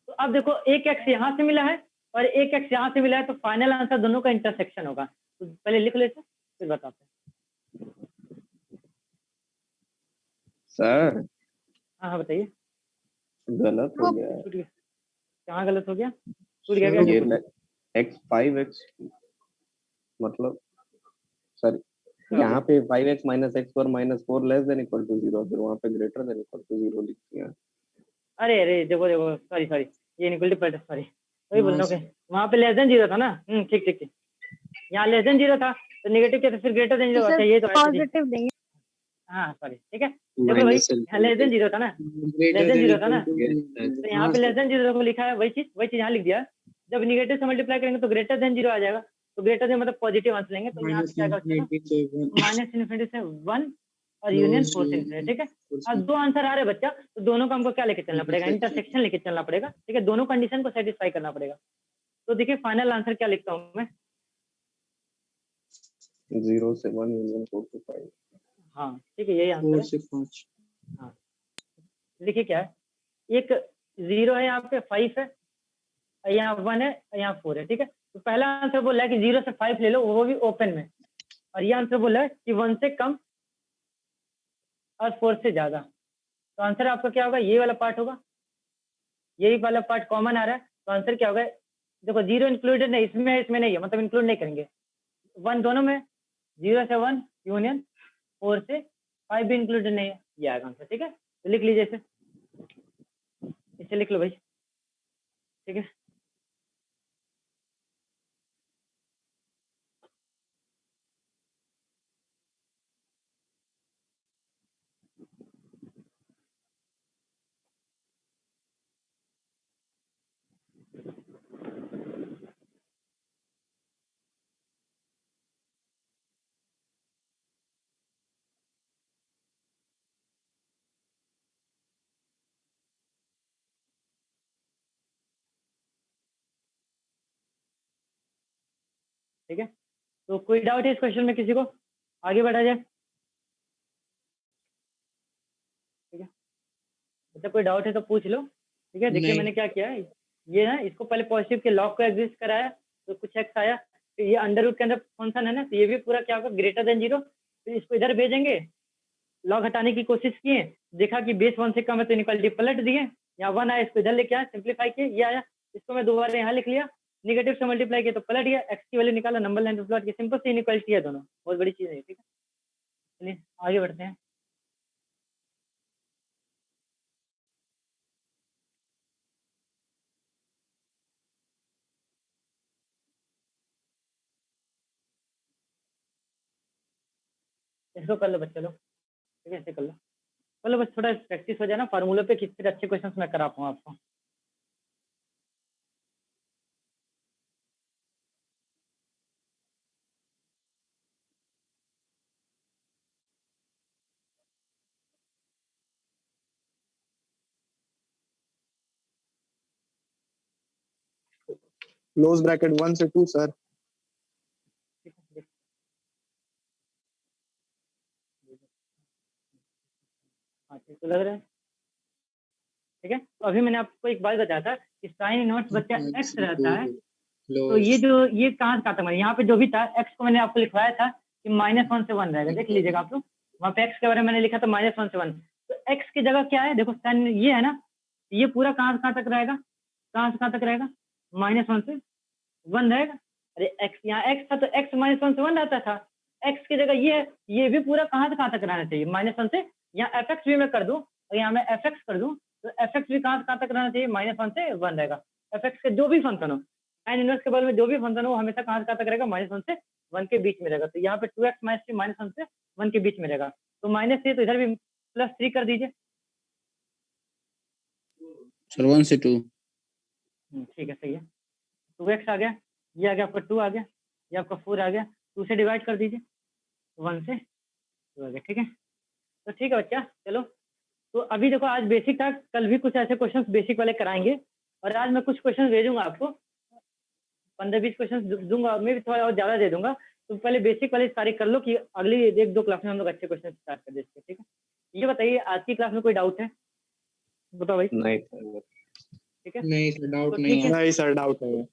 तो अब देखो एक एक्स यहाँ से मिला है और एक एक्स यहाँ से मिला है, तो फाइनल आंसर दोनों का इंटरसेक्शन होगा। तो पहले लिख लेते फिर बताते हैं। सर हाँ हाँ बताइए। गलत हो गया है। टूट गया? कहाँ गलत हो गया? टूट गया क्या? ये x 5x मतलब सर यहाँ पे 5x माइनस एक्स पर minus 4 less than equal to 0, फिर वहाँ पे ग्रेटर देन इक्वल टू 0 लिख दिया। अरे देखो सॉरी ये इनइक्वालिटी पलट, सॉरी वही बोल रहा हूँ, वहाँ पे लेस देन 0 था ना। ठीक यहाँ लेस देन 0 था, तो नेगेटिव क्या था? फिर ग्रेटर देन 0 चाहिए तो पॉजिटिव देंगे। हाँ सॉरी, ठीक है। देखो भाई यहाँ लेस देन 0 था ना, लेस देन 0 था ना, तो यहाँ पे लेस देन 0 को लिखा है, वही चीज यहाँ लिख दिया। जब निगेटिव से मल्टीप्लाई करेंगे तो ग्रेटर देन 0 आ जाएगा, तो ग्रेटर देन मतलब पॉजिटिव आंसर लेंगे, तो यहाँ पे क्या आएगा? माइनस इन्फिनिटी से 1 और यूनियन 4 से इन्फिनिटी, ठीक है। अब 2 आंसर आ रहे बच्चा, तो दोनों को हमको क्या लेके चलना पड़ेगा? इंटरसेक्शन लेके चलना पड़ेगा, ठीक है। दोनों कंडीशन को सेटिस्फाई करना पड़ेगा। तो देखिए फाइनल आंसर क्या लिखता हूँ मैं? 0 से 1 यूनियन 4 to 5। हाँ ठीक है, यही आंसर 4 से 5। हाँ देखिए क्या है, एक 0 है यहाँ पे, 5 है, और यहाँ 1 है और यहाँ 4 है, ठीक है। तो पहला आंसर बोला है कि 0 से 5 ले लो, वो भी ओपन में, और ये आंसर बोला है कि 1 से कम और 4 से ज्यादा। तो आंसर आपका क्या होगा, ये वाला पार्ट होगा, यही वाला पार्ट कॉमन आ रहा है, तो आंसर क्या होगा, देखो 0 इंक्लूडेड नहीं, इसमें नहीं है, मतलब इंक्लूड नहीं करेंगे, 1 दोनों में, 0 से 1 यूनियन 4 से 5 भी इंक्लूडेड नहीं है, ये आएगा आंसर, ठीक है। तो लिख लीजिए इसे लिख लो भाई, ठीक है। ठीक है, तो कोई डाउट है इस क्वेश्चन में किसी को, आगे बढ़ा जाए, ठीक है। मतलब कोई डाउट है तो पूछ लो, ठीक है। देखिए नहीं। मैंने क्या किया है, ये ना इसको पहले पॉजिटिव के लॉग को एग्जिस्ट कराया, तो कुछ एक्स आया, तो ये अंडर रूट के अंदर फंक्शन है ना, तो ये भी पूरा क्या होगा, ग्रेटर देन 0, तो इसको इधर भेजेंगे, लॉग हटाने की कोशिश किए, देखा कि बेस 1 से कम है तो इनइक्वालिटी पलट दिए, यहाँ 1 आया, इसको इधर लेके आया, सिंप्लीफाई किए, ये आया, इसको मैं दोबारा यहाँ लिख लिया, निगेटिव से मल्टीप्लाई किया तो पलट गया, एक्स की वैल्यू निकाला, नंबर लाइन पे प्लॉट किया, सिंपल सी इनइक्वालिटी है दोनों, बहुत बड़ी चीज है, ठीक है। चलिए आगे बढ़ते हैं। इसको कर लो बच्चे लोग, ठीक है, ऐसे कर लो, चलो बस थोड़ा प्रैक्टिस हो जाए ना फार्मूले पे, कितने अच्छे क्वेश्चंस मैं करा पाऊँ आपको। क्लोज ब्रैकेट 1 से 2 सर। ठीक है, देख। हाँ ठीक तो लग रहा है, ठीक है। तो अभी मैंने आपको एक बात बताया था कि साइन इनवर्स बच्चा एक्स रहता है, तो ये जो ये कहाँ से आता है, यहाँ पे जो भी था एक्स को मैंने आपको लिखवाया था कि -1 से 1 रहेगा, देख लीजिएगा आप लोग, वहाँ पे एक्स के बारे में मैंने लिखा था -1 से 1, तो एक्स की जगह क्या है, देखो साइन ये है ना, ये पूरा कहाँ से कहाँ तक रहेगा, कहाँ से कहाँ तक रहेगा, -1 से 1 रहेगा। अरे एक्स, यहाँ एक्स था तो एक्स -1 से 1 रहता था, एक्स की जगह ये है, ये भी पूरा कहाँ से कहाँ तक रहना चाहिए, -1 से, यहाँ एफ एक्स भी मैं कर दूँ और यहाँ मैं एफ एक्स कर दूँ, तो एफ एक्स भी कहाँ से कहाँ तक रहना चाहिए, -1 से 1 रहेगा। एफ एक्स के जो भी फंक्शन हो, साइन इनवर्स के बारे में जो भी फंक्शन हो, वो हमेशा कहाँ से कहाँ तक रहेगा, -1 से 1 के बीच में रहेगा। तो यहाँ पे 2x - 3 -1 से 1 के बीच में रहेगा, तो -3 तो इधर भी +3 कर दीजिए। सर 1 से 2। ठीक है, सही है, 2x आ गया, ये आ गया आपका 2 आ गया, ये आपका 4 आ गया, 2 से डिवाइड कर दीजिए, 1 से 2 आ गया, ठीक है। तो ठीक है बच्चा, चलो, तो अभी देखो आज बेसिक था, कल भी कुछ ऐसे क्वेश्चंस बेसिक वाले कराएंगे, और आज मैं कुछ क्वेश्चंस भेजूंगा आपको, 15-20 क्वेश्चंस दूंगा, मैं भी थोड़ा और ज्यादा दे दूंगा, तो पहले बेसिक वाले सारे कर लो कि अगली 1-2 क्लास में हम लोग अच्छे क्वेश्चन स्टार्ट कर देते हैं, ठीक है। ये बताइए आज की क्लास में कोई डाउट है, बताओ भाई, नहीं सर, ठीक है। नहीं सर, डाउट तो नहीं ठीक है। है, नहीं सर, डाउट नहीं है।